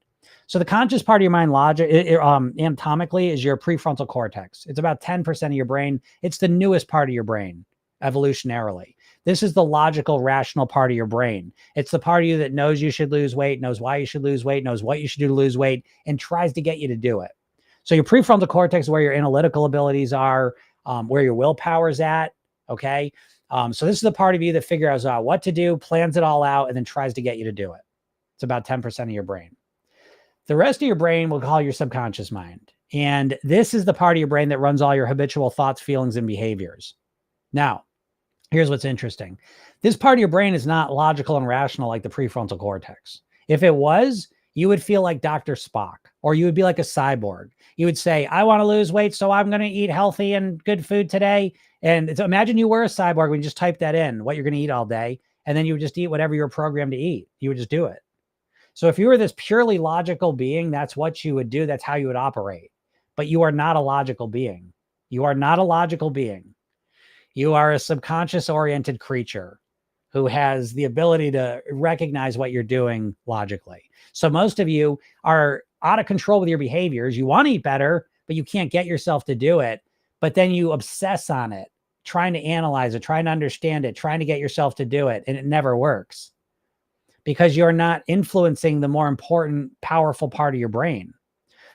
So the conscious part of your mind, anatomically, is your prefrontal cortex. It's about 10% of your brain. It's the newest part of your brain, evolutionarily. This is the logical, rational part of your brain. It's the part of you that knows you should lose weight, knows why you should lose weight, knows what you should do to lose weight, and tries to get you to do it. So your prefrontal cortex is where your analytical abilities are, where your willpower is at, okay? So this is the part of you that figures out what to do, plans it all out, and then tries to get you to do it. It's about 10% of your brain. The rest of your brain we'll call your subconscious mind. And this is the part of your brain that runs all your habitual thoughts, feelings, and behaviors. Now, here's what's interesting. This part of your brain is not logical and rational like the prefrontal cortex. If it was, you would feel like Dr. Spock, or you would be like a cyborg. You would say, I want to lose weight, so I'm going to eat healthy and good food today. And so imagine you were a cyborg when you just type that in, what you're going to eat all day, and then you would just eat whatever you're programmed to eat. You would just do it. So if you were this purely logical being, that's what you would do. That's how you would operate. But you are not a logical being. You are not a logical being. You are a subconscious-oriented creature who has the ability to recognize what you're doing logically. So most of you are out of control with your behaviors. You want to eat better, but you can't get yourself to do it. But then you obsess on it, trying to analyze it, trying to understand it, trying to get yourself to do it, and it never works. Because you're not influencing the more important, powerful part of your brain.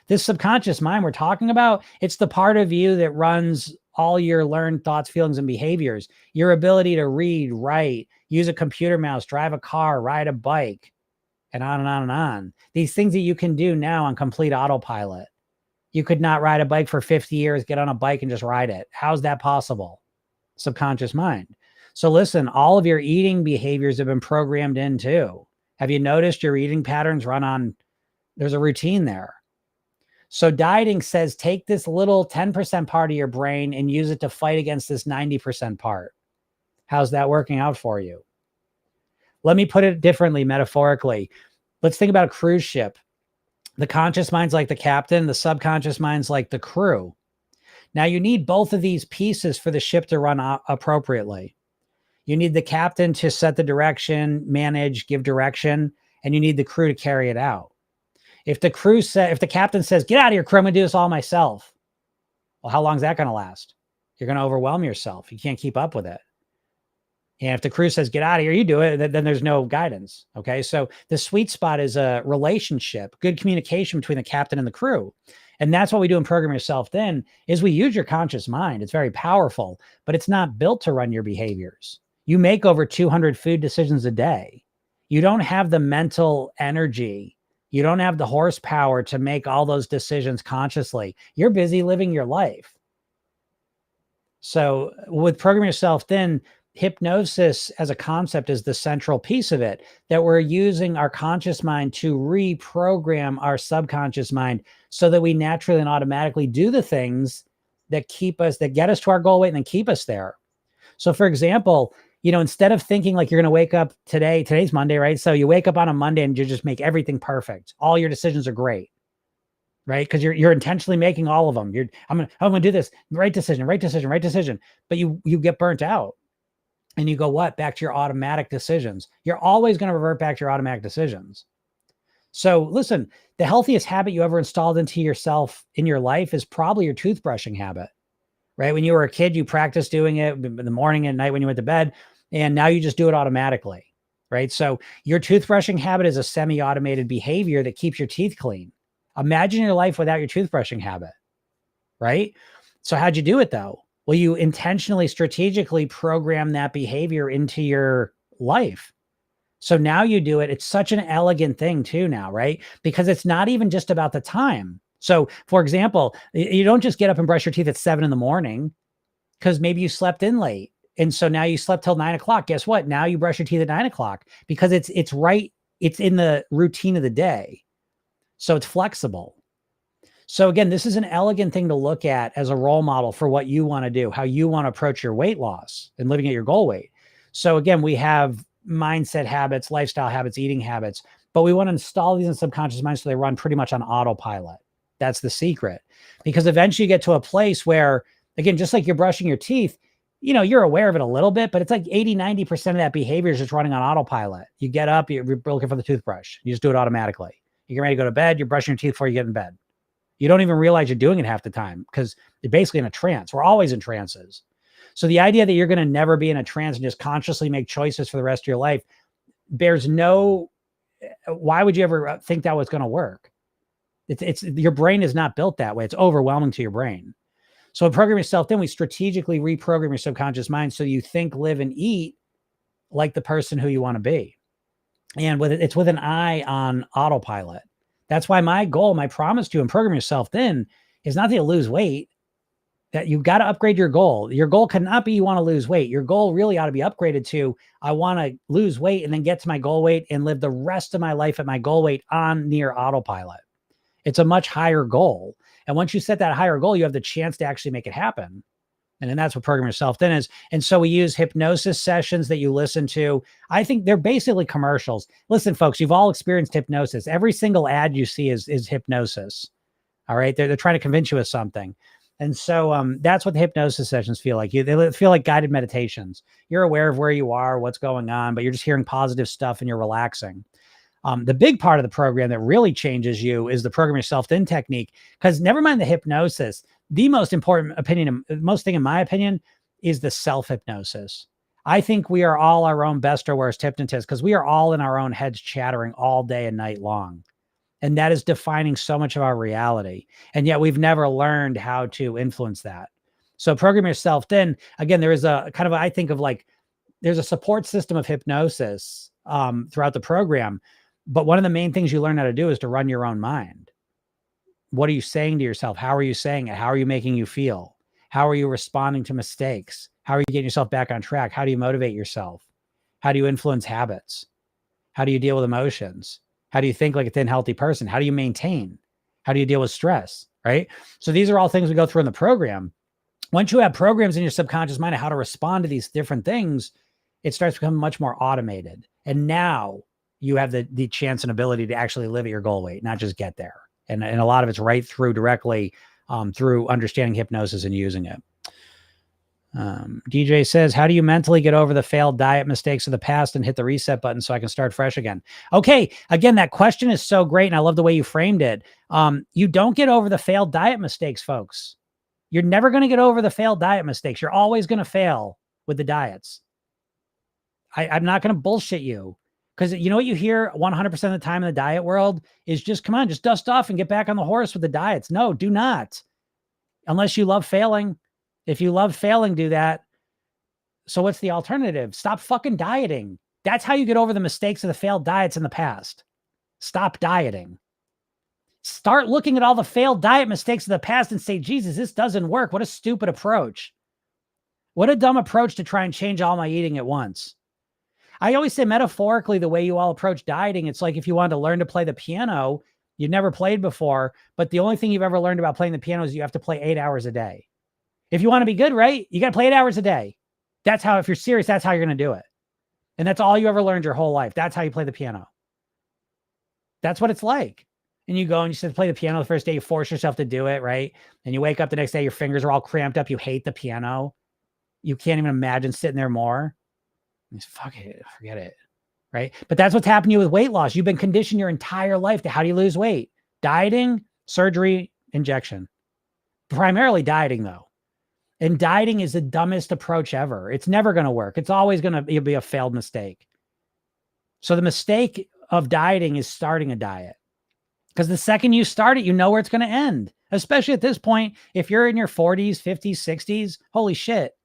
This subconscious mind we're talking about, it's the part of you that runs all your learned thoughts, feelings, and behaviors. Your ability to read, write, use a computer mouse, drive a car, ride a bike, and on and on and on. These things that you can do now on complete autopilot. You could not ride a bike for 50 years, get on a bike and just ride it. How's that possible? Subconscious mind. So listen, all of your eating behaviors have been programmed in too. Have you noticed your eating patterns run on, there's a routine there. So dieting says, take this little 10% part of your brain and use it to fight against this 90% part. How's that working out for you? Let me put it differently, metaphorically. Let's think about a cruise ship. The conscious mind's like the captain, the subconscious mind's like the crew. Now you need both of these pieces for the ship to run appropriately. You need the captain to set the direction, manage, give direction, and you need the crew to carry it out. If the captain says, get out of here, crew, I'm gonna do this all myself. Well, how long is that gonna last? You're gonna overwhelm yourself. You can't keep up with it. And if the crew says, get out of here, you do it, then there's no guidance. Okay. So the sweet spot is a relationship, good communication between the captain and the crew. And that's what we do in Program Yourself Then is we use your conscious mind. It's very powerful, but it's not built to run your behaviors. You make over 200 food decisions a day. You don't have the mental energy. You don't have the horsepower to make all those decisions consciously. You're busy living your life. So with Program Yourself Then, hypnosis as a concept is the central piece of it, that we're using our conscious mind to reprogram our subconscious mind so that we naturally and automatically do the things that get us to our goal weight and then keep us there. So for example, instead of thinking like you're going to wake up today's Monday, right? So you wake up on a Monday and you just make everything perfect. All your decisions are great, right? Because you're intentionally making all of them. I'm going to do this, right decision. But you get burnt out. and you go what? Back to your automatic decisions. You're always going to revert back to your automatic decisions. So listen, the healthiest habit you ever installed into yourself in your life is probably your toothbrushing habit, right? When you were a kid, you practiced doing it in the morning and night when you went to bed, and now you just do it automatically, right? So your toothbrushing habit is a semi-automated behavior that keeps your teeth clean. Imagine your life without your toothbrushing habit, right? So how'd you do it though? Well, you intentionally, strategically program that behavior into your life. So now you do it. It's such an elegant thing too now, right? Because it's not even just about the time. So for example, you don't just get up and brush your teeth at 7 a.m. because maybe you slept in late. And so now you slept till 9 o'clock. Guess what? Now you brush your teeth at 9 o'clock because it's right. It's in the routine of the day. So it's flexible. So again, this is an elegant thing to look at as a role model for what you want to do, how you want to approach your weight loss and living at your goal weight. So again, we have mindset habits, lifestyle habits, eating habits, but we want to install these in subconscious mind so they run pretty much on autopilot. That's the secret. Because eventually you get to a place where, again, just like you're brushing your teeth, you're aware of it a little bit, but it's like 80-90% of that behavior is just running on autopilot. You get up, you're looking for the toothbrush. You just do it automatically. You get ready to go to bed, you're brushing your teeth before you get in bed. You don't even realize you're doing it half the time because you're basically in a trance. We're always in trances. So the idea that you're going to never be in a trance and just consciously make choices for the rest of your life bears no, why would you ever think that was going to work? It's your brain is not built that way. It's overwhelming to your brain. So in Program Yourself Thin, we strategically reprogram your subconscious mind so you think, live, and eat like the person who you want to be. And it's with an eye on autopilot. That's why my goal, my promise to you in Program Yourself Thin is not to lose weight. That you've got to upgrade your goal. Your goal cannot be you want to lose weight. Your goal really ought to be upgraded to I want to lose weight and then get to my goal weight and live the rest of my life at my goal weight on near autopilot. It's a much higher goal. And once you set that higher goal, you have the chance to actually make it happen. And then that's what Program Yourself Thin is. And so we use hypnosis sessions that you listen to. I think they're basically commercials. Listen, folks, you've all experienced hypnosis. Every single ad you see is hypnosis. All right. They're trying to convince you of something. And so that's what the hypnosis sessions feel like. They feel like guided meditations. You're aware of where you are, what's going on, but you're just hearing positive stuff and you're relaxing. The big part of the program that really changes you is the Program Yourself Thin technique, because never mind the hypnosis, the most important most thing in my opinion is the self-hypnosis. I think we are all our own best or worst hypnotists because we are all in our own heads chattering all day and night long. And that is defining so much of our reality. And yet we've never learned how to influence that. So Program Yourself Thin, again, there is a kind of, I think of like, there's a support system of hypnosis throughout the program. But one of the main things you learn how to do is to run your own mind. What are you saying to yourself? How are you saying it? How are you making you feel? How are you responding to mistakes? How are you getting yourself back on track? How do you motivate yourself? How do you influence habits? How do you deal with emotions? How do you think like a thin, healthy person? How do you maintain? How do you deal with stress? Right? So these are all things we go through in the program. Once you have programs in your subconscious mind of how to respond to these different things, it starts to become much more automated. And now you have the chance and ability to actually live at your goal weight, not just get there. And a lot of it's right through directly through understanding hypnosis and using it. DJ says, how do you mentally get over the failed diet mistakes of the past and hit the reset button so I can start fresh again? Okay. Again, that question is so great. And I love the way you framed it. You don't get over the failed diet mistakes, folks. You're never going to get over the failed diet mistakes. You're always going to fail with the diets. I'm not going to bullshit you. Because you know what you hear 100% of the time in the diet world is just, come on, just dust off and get back on the horse with the diets. No, do not. Unless you love failing. If you love failing, do that. So what's the alternative? Stop fucking dieting. That's how you get over the mistakes of the failed diets in the past. Stop dieting. Start looking at all the failed diet mistakes of the past and say, Jesus, this doesn't work. What a stupid approach. What a dumb approach to try and change all my eating at once. I always say metaphorically, the way you all approach dieting, it's like if you wanted to learn to play the piano, you've never played before, but the only thing you've ever learned about playing the piano is you have to play 8 hours a day. If you want to be good, right? You got to play 8 hours a day. That's how, if you're serious, that's how you're going to do it. And that's all you ever learned your whole life. That's how you play the piano. That's what it's like. And you go and you sit to play the piano the first day, you force yourself to do it, right? And you wake up the next day, your fingers are all cramped up. You hate the piano. You can't even imagine sitting there more. Just fuck it, forget it. Right. But that's what's happened to you with weight loss. You've been conditioned your entire life to how do you lose weight? Dieting, surgery, injection. Primarily dieting, though. And dieting is the dumbest approach ever. It's never going to work. It's always going to be a failed mistake. So the mistake of dieting is starting a diet. Because the second you start it, you know where it's going to end. Especially at this point, if you're in your 40s, 50s, 60s, holy shit,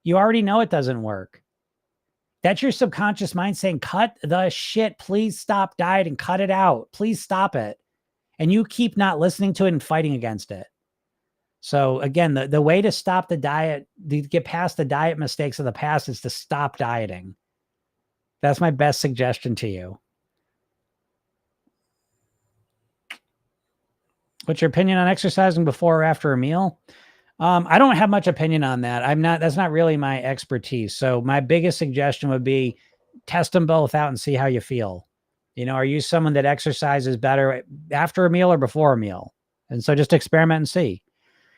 you already know it doesn't work. That's your subconscious mind saying, cut the shit. Please stop dieting. Cut it out. Please stop it. And you keep not listening to it and fighting against it. So again, the way to stop the diet, to get past the diet mistakes of the past is to stop dieting. That's my best suggestion to you. What's your opinion on exercising before or after a meal? I don't have much opinion on that. That's not really my expertise. So my biggest suggestion would be test them both out and see how you feel. You know, are you someone that exercises better after a meal or before a meal? And so just experiment and see.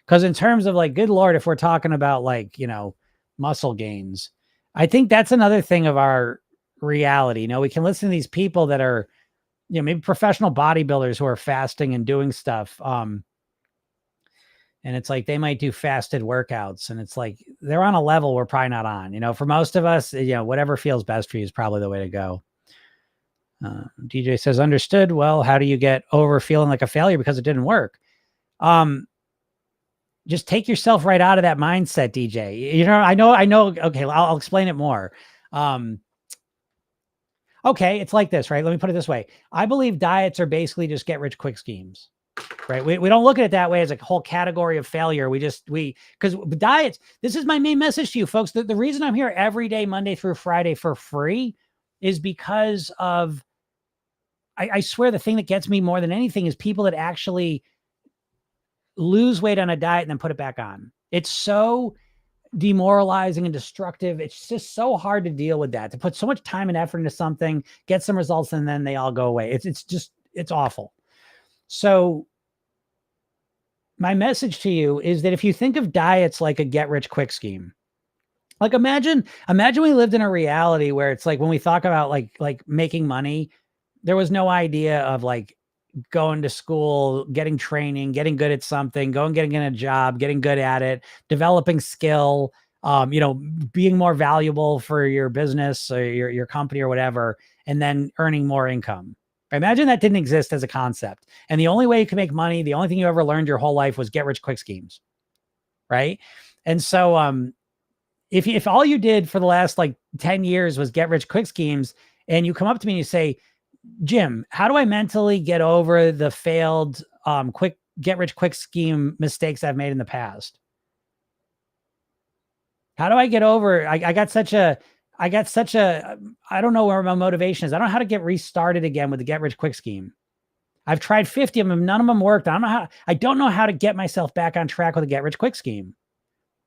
Because in terms of like, good Lord, if we're talking about like, you know, muscle gains, I think that's another thing of our reality. You know, we can listen to these people that are, you know, maybe professional bodybuilders who are fasting and doing stuff. And it's like, they might do fasted workouts and it's like, they're on a level we're probably not on, you know, for most of us, you know, whatever feels best for you is probably the way to go. DJ says, understood. Well, how do you get over feeling like a failure because it didn't work? Just take yourself right out of that mindset, DJ. You know, I know. Okay. I'll explain it more. Okay. It's like this, right? Let me put it this way. I believe diets are basically just get rich quick schemes. Right. We don't look at it that way as a whole category of failure. Because diets, this is my main message to you folks. The reason I'm here every day, Monday through Friday for free is because of, I swear the thing that gets me more than anything is people that actually lose weight on a diet and then put it back on. It's so demoralizing and destructive. It's just so hard to deal with that, to put so much time and effort into something, get some results, and then they all go away. It's awful. So my message to you is that if you think of diets like a get rich quick scheme, like imagine we lived in a reality where it's like, when we talk about like making money, there was no idea of like going to school, getting training, getting good at something, getting in a job, getting good at it, developing skill, you know, being more valuable for your business or your company or whatever, and then earning more income. Imagine that didn't exist as a concept. And the only way you can make money, the only thing you ever learned your whole life was get rich quick schemes. Right. And so, if all you did for the last like 10 years was get rich quick schemes, and you come up to me and you say, Jim, how do I mentally get over the failed quick get rich quick scheme mistakes I've made in the past? How do I get over? I got such a, I don't know where my motivation is. I don't know how to get restarted again with the get rich quick scheme. I've tried 50 of them. None of them worked. I don't know how to get myself back on track with a get rich quick scheme.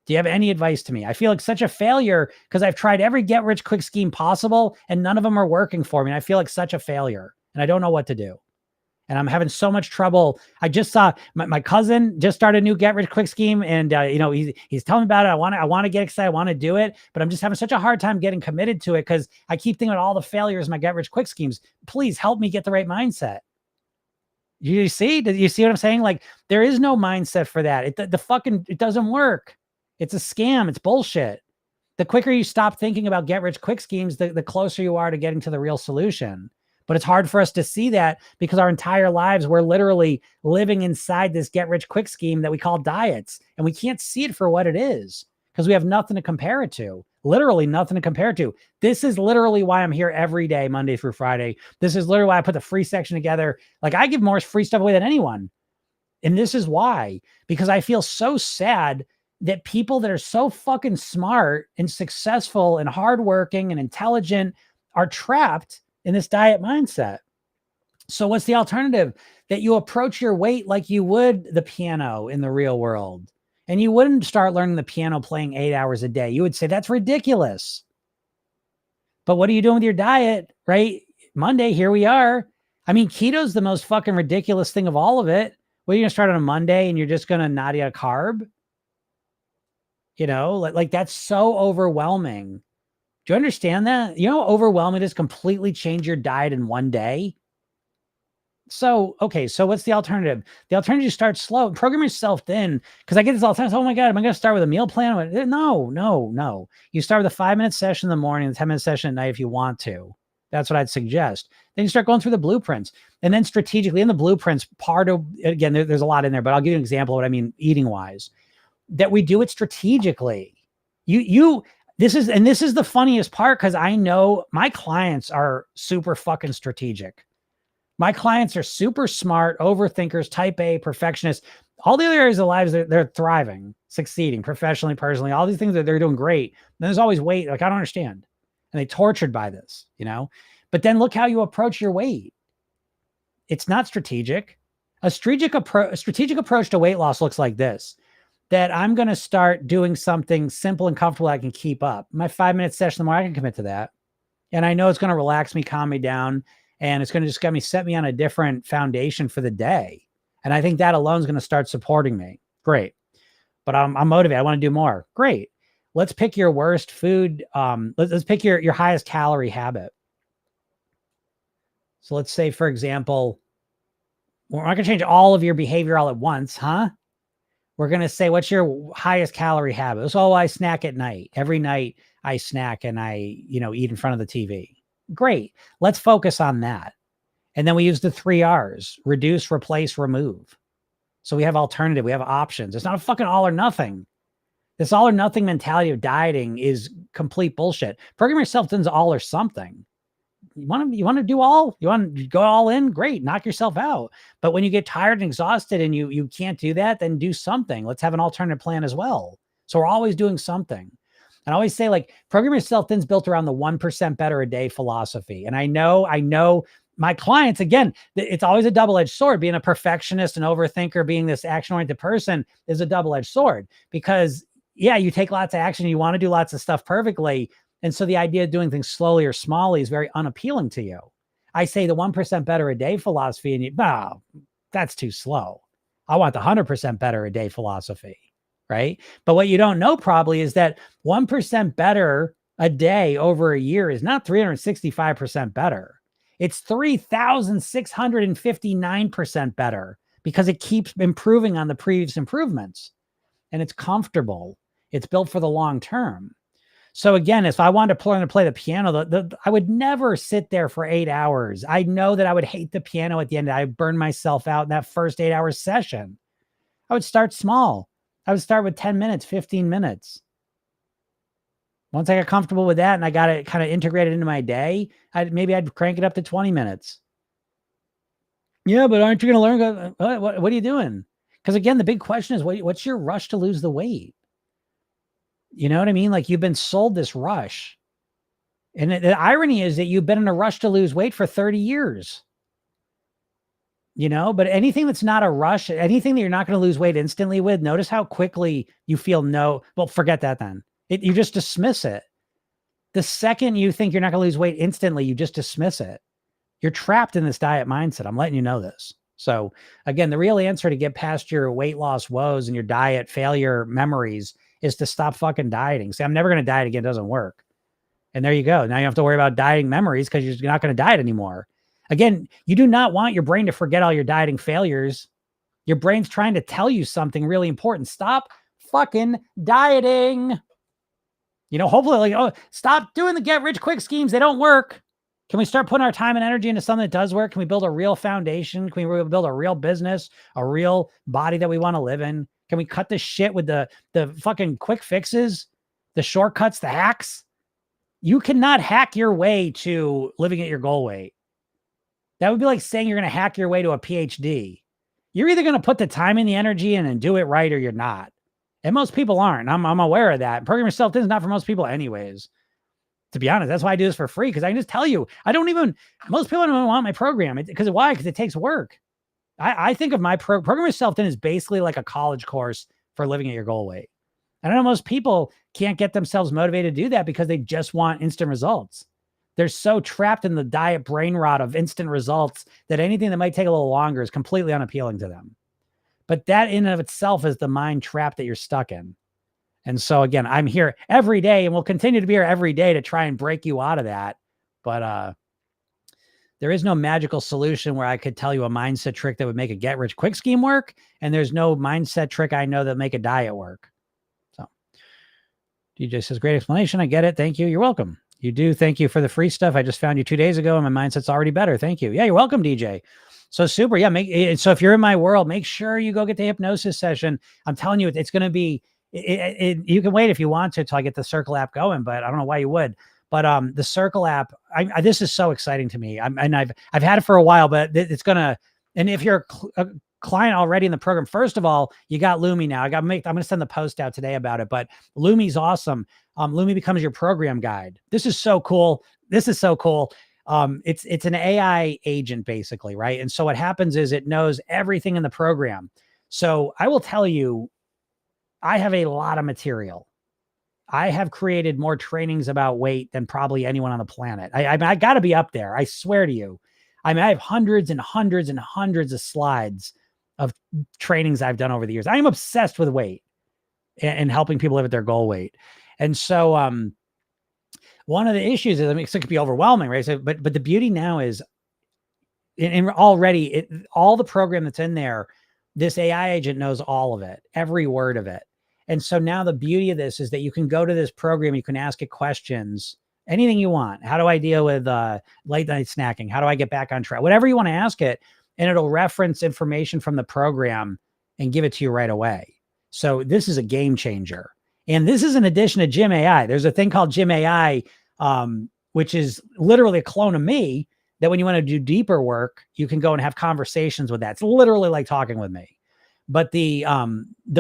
Do you have any advice to me? I feel like such a failure because I've tried every get rich quick scheme possible and none of them are working for me. And I feel like such a failure and I don't know what to do. And I'm having so much trouble. I just saw my cousin just started a new get rich quick scheme. And, you know, he's telling me about it. I want to get excited. I want to do it, but I'm just having such a hard time getting committed to it because I keep thinking about all the failures in my get rich quick schemes. Please help me get the right mindset. You see what I'm saying? Like, there is no mindset for that. It doesn't work. It's a scam. It's bullshit. The quicker you stop thinking about get rich quick schemes, the closer you are to getting to the real solution. But it's hard for us to see that because our entire lives, we're literally living inside this get rich quick scheme that we call diets. And we can't see it for what it is because we have nothing to compare it to. Literally nothing to compare it to. This is literally why I'm here every day, Monday through Friday. This is literally why I put the free section together. Like, I give more free stuff away than anyone. And this is why, because I feel so sad that people that are so fucking smart and successful and hardworking and intelligent are trapped in this diet mindset. So what's the alternative? That you approach your weight like you would the piano in the real world. And you wouldn't start learning the piano playing 8 hours a day. You would say, that's ridiculous. But what are you doing with your diet, right? Monday, here we are. I mean, keto's the most fucking ridiculous thing of all of it. Well, you're going to start on a Monday and you're just going to not eat a carb? You know, like that's so overwhelming Do you understand that? You know how overwhelming it is, completely change your diet in one day? So, okay, so what's the alternative? The alternative is start slow, program yourself thin. Because I get this all the time. Oh my God, am I going to start with a meal plan? No, no, no. You start with a 5-minute session in the morning, a 10-minute session at night if you want to. That's what I'd suggest. Then you start going through the blueprints. And then strategically in the blueprints, part of, again, there's a lot in there, but I'll give you an example of what I mean eating wise, that we do it strategically. This is the funniest part, because I know my clients are super fucking strategic. My clients are super smart, overthinkers, type A, perfectionists. All the other areas of lives, they're thriving, succeeding professionally, personally, all these things that they're doing great. And there's always weight. Like, I don't understand. And they tortured by this, you know, but then look how you approach your weight. It's not strategic. A strategic approach to weight loss looks like this, that I'm going to start doing something simple and comfortable I can keep up. My 5-minute session in the morning, I can commit to that. And I know it's going to relax me, calm me down. And it's going to just set me on a different foundation for the day. And I think that alone is going to start supporting me. Great. But I'm motivated. I want to do more. Great. Let's pick your worst food. Let's pick your highest calorie habit. So let's say, for example, we're not going to change all of your behavior all at once, huh? We're going to say, what's your highest calorie habit? So, I snack at night. Every night I snack and I, eat in front of the TV. Great. Let's focus on that. And then we use the 3 R's: reduce, replace, remove. So we have alternative. We have options. It's not a fucking all or nothing. This all or nothing mentality of dieting is complete bullshit. Program yourself into all or something. You want to do all? You want to go all in? Great. Knock yourself out. But when you get tired and exhausted and you can't do that, then do something. Let's have an alternative plan as well. So we're always doing something. And I always say, like, program yourself thin's built around the 1% better a day philosophy. And I know my clients, again, it's always a double-edged sword. Being a perfectionist and overthinker, being this action-oriented person is a double-edged sword, because yeah, you take lots of action. You want to do lots of stuff perfectly. And so the idea of doing things slowly or smallly is very unappealing to you. I say the 1% better a day philosophy, and that's too slow. I want the 100% better a day philosophy. Right. But what you don't know probably is that 1% better a day over a year is not 365% better. It's 3,659% better, because it keeps improving on the previous improvements, and it's comfortable. It's built for the long term. So again, if I wanted to learn to play the piano, I would never sit there for 8 hours. I know that I would hate the piano at the end. I burn myself out in that first 8-hour session. I would start small. I would start with 10 minutes, 15 minutes. Once I got comfortable with that and I got it kind of integrated into my day, I'd crank it up to 20 minutes. Yeah, but aren't you going to learn? What are you doing? Because again, the big question is, what's your rush to lose the weight? You know what I mean? Like, you've been sold this rush. And the irony is that you've been in a rush to lose weight for 30 years. But anything that's not a rush, anything that you're not going to lose weight instantly with, notice how quickly you feel well, forget that then. You just dismiss it. The second you think you're not going to lose weight instantly, you just dismiss it. You're trapped in this diet mindset. I'm letting you know this. So again, the real answer to get past your weight loss woes and your diet failure memories is to stop fucking dieting. Say, I'm never going to diet again. It doesn't work. And there you go. Now you have to worry about dieting memories because you're not going to diet anymore. Again, you do not want your brain to forget all your dieting failures. Your brain's trying to tell you something really important. Stop fucking dieting. Hopefully, stop doing the get rich quick schemes. They don't work. Can we start putting our time and energy into something that does work? Can we build a real foundation? Can we build a real business, a real body that we want to live in? Can we cut this shit with the fucking quick fixes, the shortcuts, the hacks? You cannot hack your way to living at your goal weight. That would be like saying you're going to hack your way to a PhD. You're either going to put the time and the energy in and do it right, or you're not. And most people aren't. I'm aware of that. Program yourself is not for most people anyways. To be honest, that's why I do this for free, because I can just tell you, most people don't even want my program. Why? Because it takes work. I think of my program yourself in as basically like a college course for living at your goal weight. I know most people can't get themselves motivated to do that because they just want instant results. They're so trapped in the diet brain rot of instant results that anything that might take a little longer is completely unappealing to them. But that in and of itself is the mind trap that you're stuck in. And so again, I'm here every day and we'll continue to be here every day to try and break you out of that. But there is no magical solution where I could tell you a mindset trick that would make a get rich quick scheme work. And there's no mindset trick I know that make a diet work. So DJ says, great explanation. I get it. Thank you. You're welcome. You do. Thank you for the free stuff. I just found you 2 days ago and my mindset's already better. Thank you. Yeah, you're welcome, DJ. So super. Yeah. So if you're in my world, make sure you go get the hypnosis session. I'm telling you, it's going to be, you can wait if you want to until I get the Circle app going, but I don't know why you would. But the Circle app, this is so exciting to me. I've had it for a while, but it's gonna. And if you're a client already in the program, first of all, you got Lumi now. I'm gonna send the post out today about it. But Lumi's awesome. Lumi becomes your program guide. This is so cool. It's an AI agent basically, right? And so what happens is it knows everything in the program. So I will tell you, I have a lot of material. I have created more trainings about weight than probably anyone on the planet. I got to be up there. I swear to you. I have hundreds and hundreds and hundreds of slides of trainings I've done over the years. I am obsessed with weight and helping people live at their goal weight. And so one of the issues is, it could be overwhelming, right? So, but the beauty now is, already all the program that's in there, this AI agent knows all of it, every word of it. And so now the beauty of this is that you can go to this program, you can ask it questions, anything you want. How do I deal with late night snacking? How do I get back on track? Whatever you want to ask it, and it'll reference information from the program and give it to you right away. So this is a game changer. And this is in addition to Gym AI. There's a thing called Gym AI, which is literally a clone of me, that when you want to do deeper work, you can go and have conversations with that. It's literally like talking with me. But the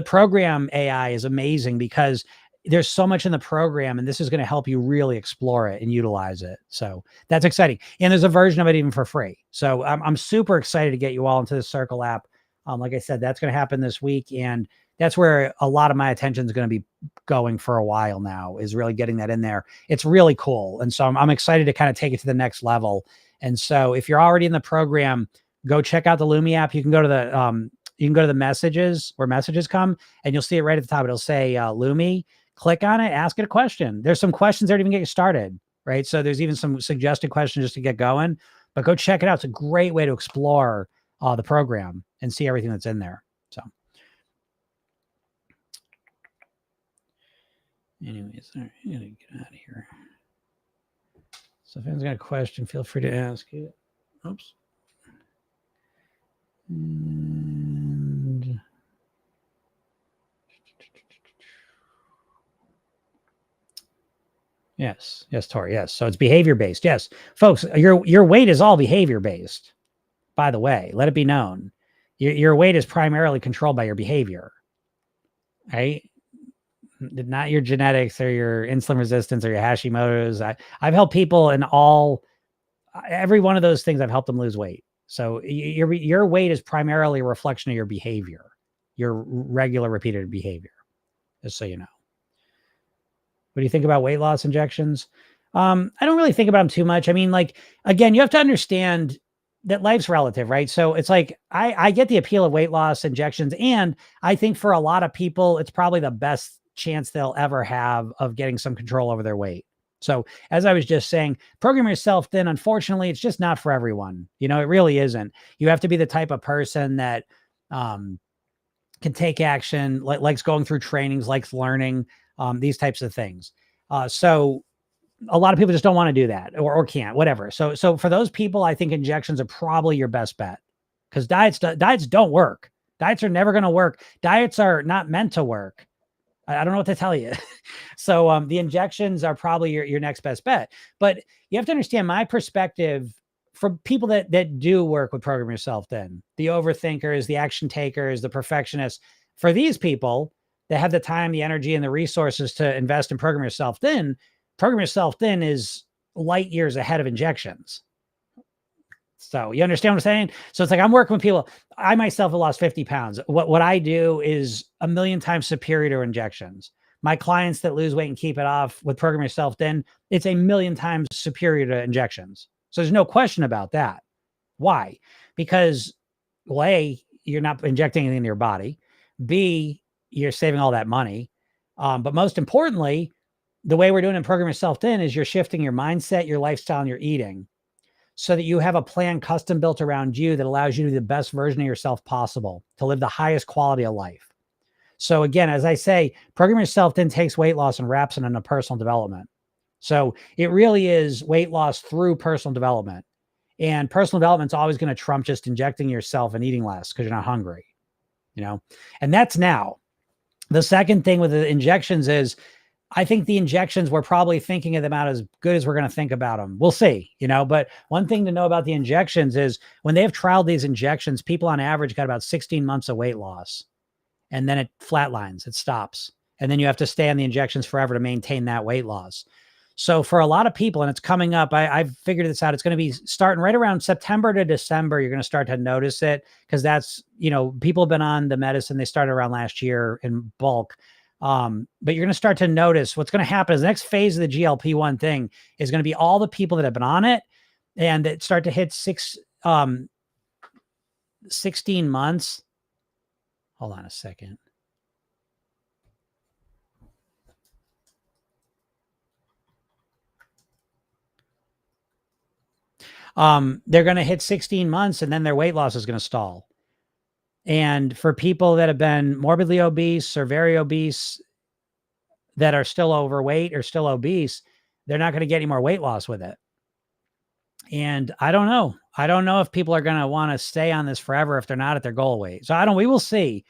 program AI is amazing because there's so much in the program, and this is going to help you really explore it and utilize it. So that's exciting. And there's a version of it even for free. So I'm super excited to get you all into the Circle app. Like I said, that's going to happen this week. And that's where a lot of my attention is going to be going for a while now, is really getting that in there. It's really cool. And so I'm excited to kind of take it to the next level. And so if you're already in the program, go check out the Lumi app. You can go to the messages, where messages come, and you'll see it right at the top. It'll say Lumi. Click on it, ask it a question. There's some questions there to even get you started, right? So there's even some suggested questions just to get going, but go check it out. It's a great way to explore the program and see everything that's in there. So anyways, all right, I'm gonna get out of here. So if anyone's got a question, feel free to ask it. Oops. And yes, Tori. Yes. So it's behavior based. Yes, folks, your weight is all behavior based. By the way, let it be known, your weight is primarily controlled by your behavior, right? Not your genetics or your insulin resistance or your Hashimoto's. I've helped people in every one of those things. I've helped them lose weight. So your weight is primarily a reflection of your behavior, your regular repeated behavior, just so you know. What do you think about weight loss injections? I don't really think about them too much. I mean, like, again, you have to understand that life's relative, right? So it's like, I get the appeal of weight loss injections. And I think for a lot of people, it's probably the best chance they'll ever have of getting some control over their weight. So as I was just saying, program yourself thin. Unfortunately, it's just not for everyone. You know, it really isn't. You have to be the type of person that can take action, likes going through trainings, likes learning, these types of things. So a lot of people just don't want to do that or can't, whatever. So for those people, I think injections are probably your best bet, because diets don't work. Diets are never going to work. Diets are not meant to work. I don't know what to tell you. So the injections are probably your next best bet. But you have to understand my perspective for people that do work with Program Yourself Thin, the overthinkers, the action takers, the perfectionists. For these people that have the time, the energy, and the resources to invest in Program Yourself Thin is light years ahead of injections. So you understand what I'm saying? So it's like, I'm working with people. I myself have lost 50 pounds. What I do is a million times superior to injections. My clients that lose weight and keep it off with Program Yourself Thin, it's a million times superior to injections. So there's no question about that. Why? Because, well, A, you're not injecting anything in your body. B, you're saving all that money. But most importantly, the way we're doing in Program Yourself Thin is you're shifting your mindset, your lifestyle, and your eating so that you have a plan custom built around you that allows you to be the best version of yourself possible, to live the highest quality of life. So again, as I say, Program Yourself Thin takes weight loss and wraps it into personal development. So it really is weight loss through personal development. And personal development is always going to trump just injecting yourself and eating less because you're not hungry, and that's now. The second thing with the injections is I think the injections, we're probably thinking of them out as good as we're going to think about them. We'll see, but one thing to know about the injections is when they have trialed these injections, people on average got about 16 months of weight loss, and then it flatlines, it stops. And then you have to stay on the injections forever to maintain that weight loss. So for a lot of people, and it's coming up, I've figured this out. It's going to be starting right around September to December. You're going to start to notice it because that's, people have been on the medicine. They started around last year in bulk. But you're going to start to notice what's going to happen is the next phase of the GLP-1 thing is going to be all the people that have been on it and that start to hit 16 months. Hold on a second. They're going to hit 16 months and then their weight loss is going to stall. And for people that have been morbidly obese or very obese that are still overweight or still obese, they're not going to get any more weight loss with it. And I don't know. I don't know if people are going to want to stay on this forever if they're not at their goal weight. So we will see.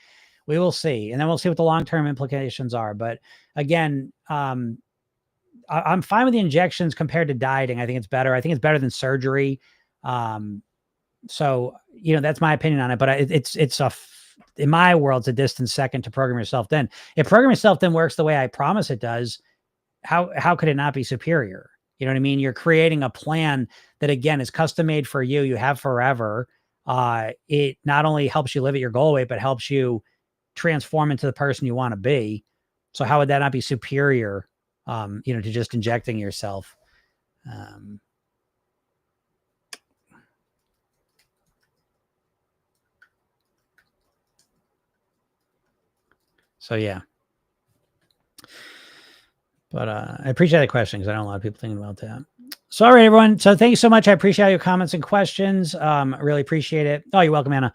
We will see. And then we'll see what the long-term implications are. But again, I'm fine with the injections compared to dieting. I think it's better. I think it's better than surgery. So, that's my opinion on it, but in my world, it's a distant second to Program Yourself Thin. If Program Yourself Thin works the way I promise it does, how could it not be superior? You know what I mean? You're creating a plan that again is custom made for you. You have forever. It not only helps you live at your goal weight, but helps you transform into the person you want to be. So how would that not be superior, to just injecting yourself? So yeah. But I appreciate the question because I know a lot of people thinking about that. So, all right, everyone. So thank you so much. I appreciate your comments and questions. I really appreciate it. Oh, you're welcome, Anna.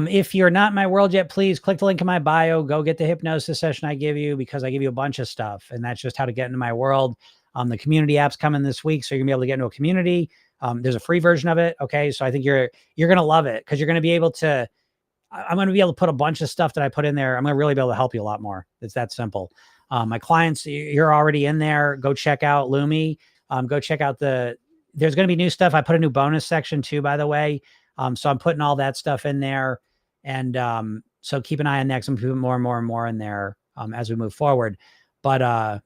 If you're not in my world yet, please click the link in my bio. Go get the hypnosis session I give you because I give you a bunch of stuff. And that's just how to get into my world. The community app's coming this week. So you're gonna be able to get into a community. There's a free version of it. Okay. So I think you're going to love it because you're going to be able to, I'm going to be able to put a bunch of stuff that I put in there. I'm going to really be able to help you a lot more. It's that simple. My clients, you're already in there. Go check out Lumi. Go check out there's going to be new stuff. I put a new bonus section too, by the way. So I'm putting all that stuff in there. And so keep an eye on next. I'm putting more and more and more in there as we move forward. But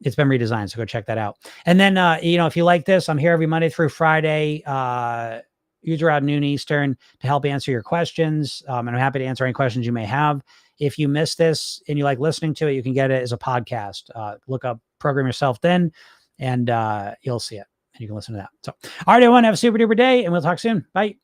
it's been redesigned. So go check that out. And then, if you like this, I'm here every Monday through Friday, usually around noon Eastern to help answer your questions. And I'm happy to answer any questions you may have. If you missed this and you like listening to it, you can get it as a podcast. Look up Program Yourself Thin and you'll see it and you can listen to that. So, all right, everyone, have a super duper day and we'll talk soon. Bye.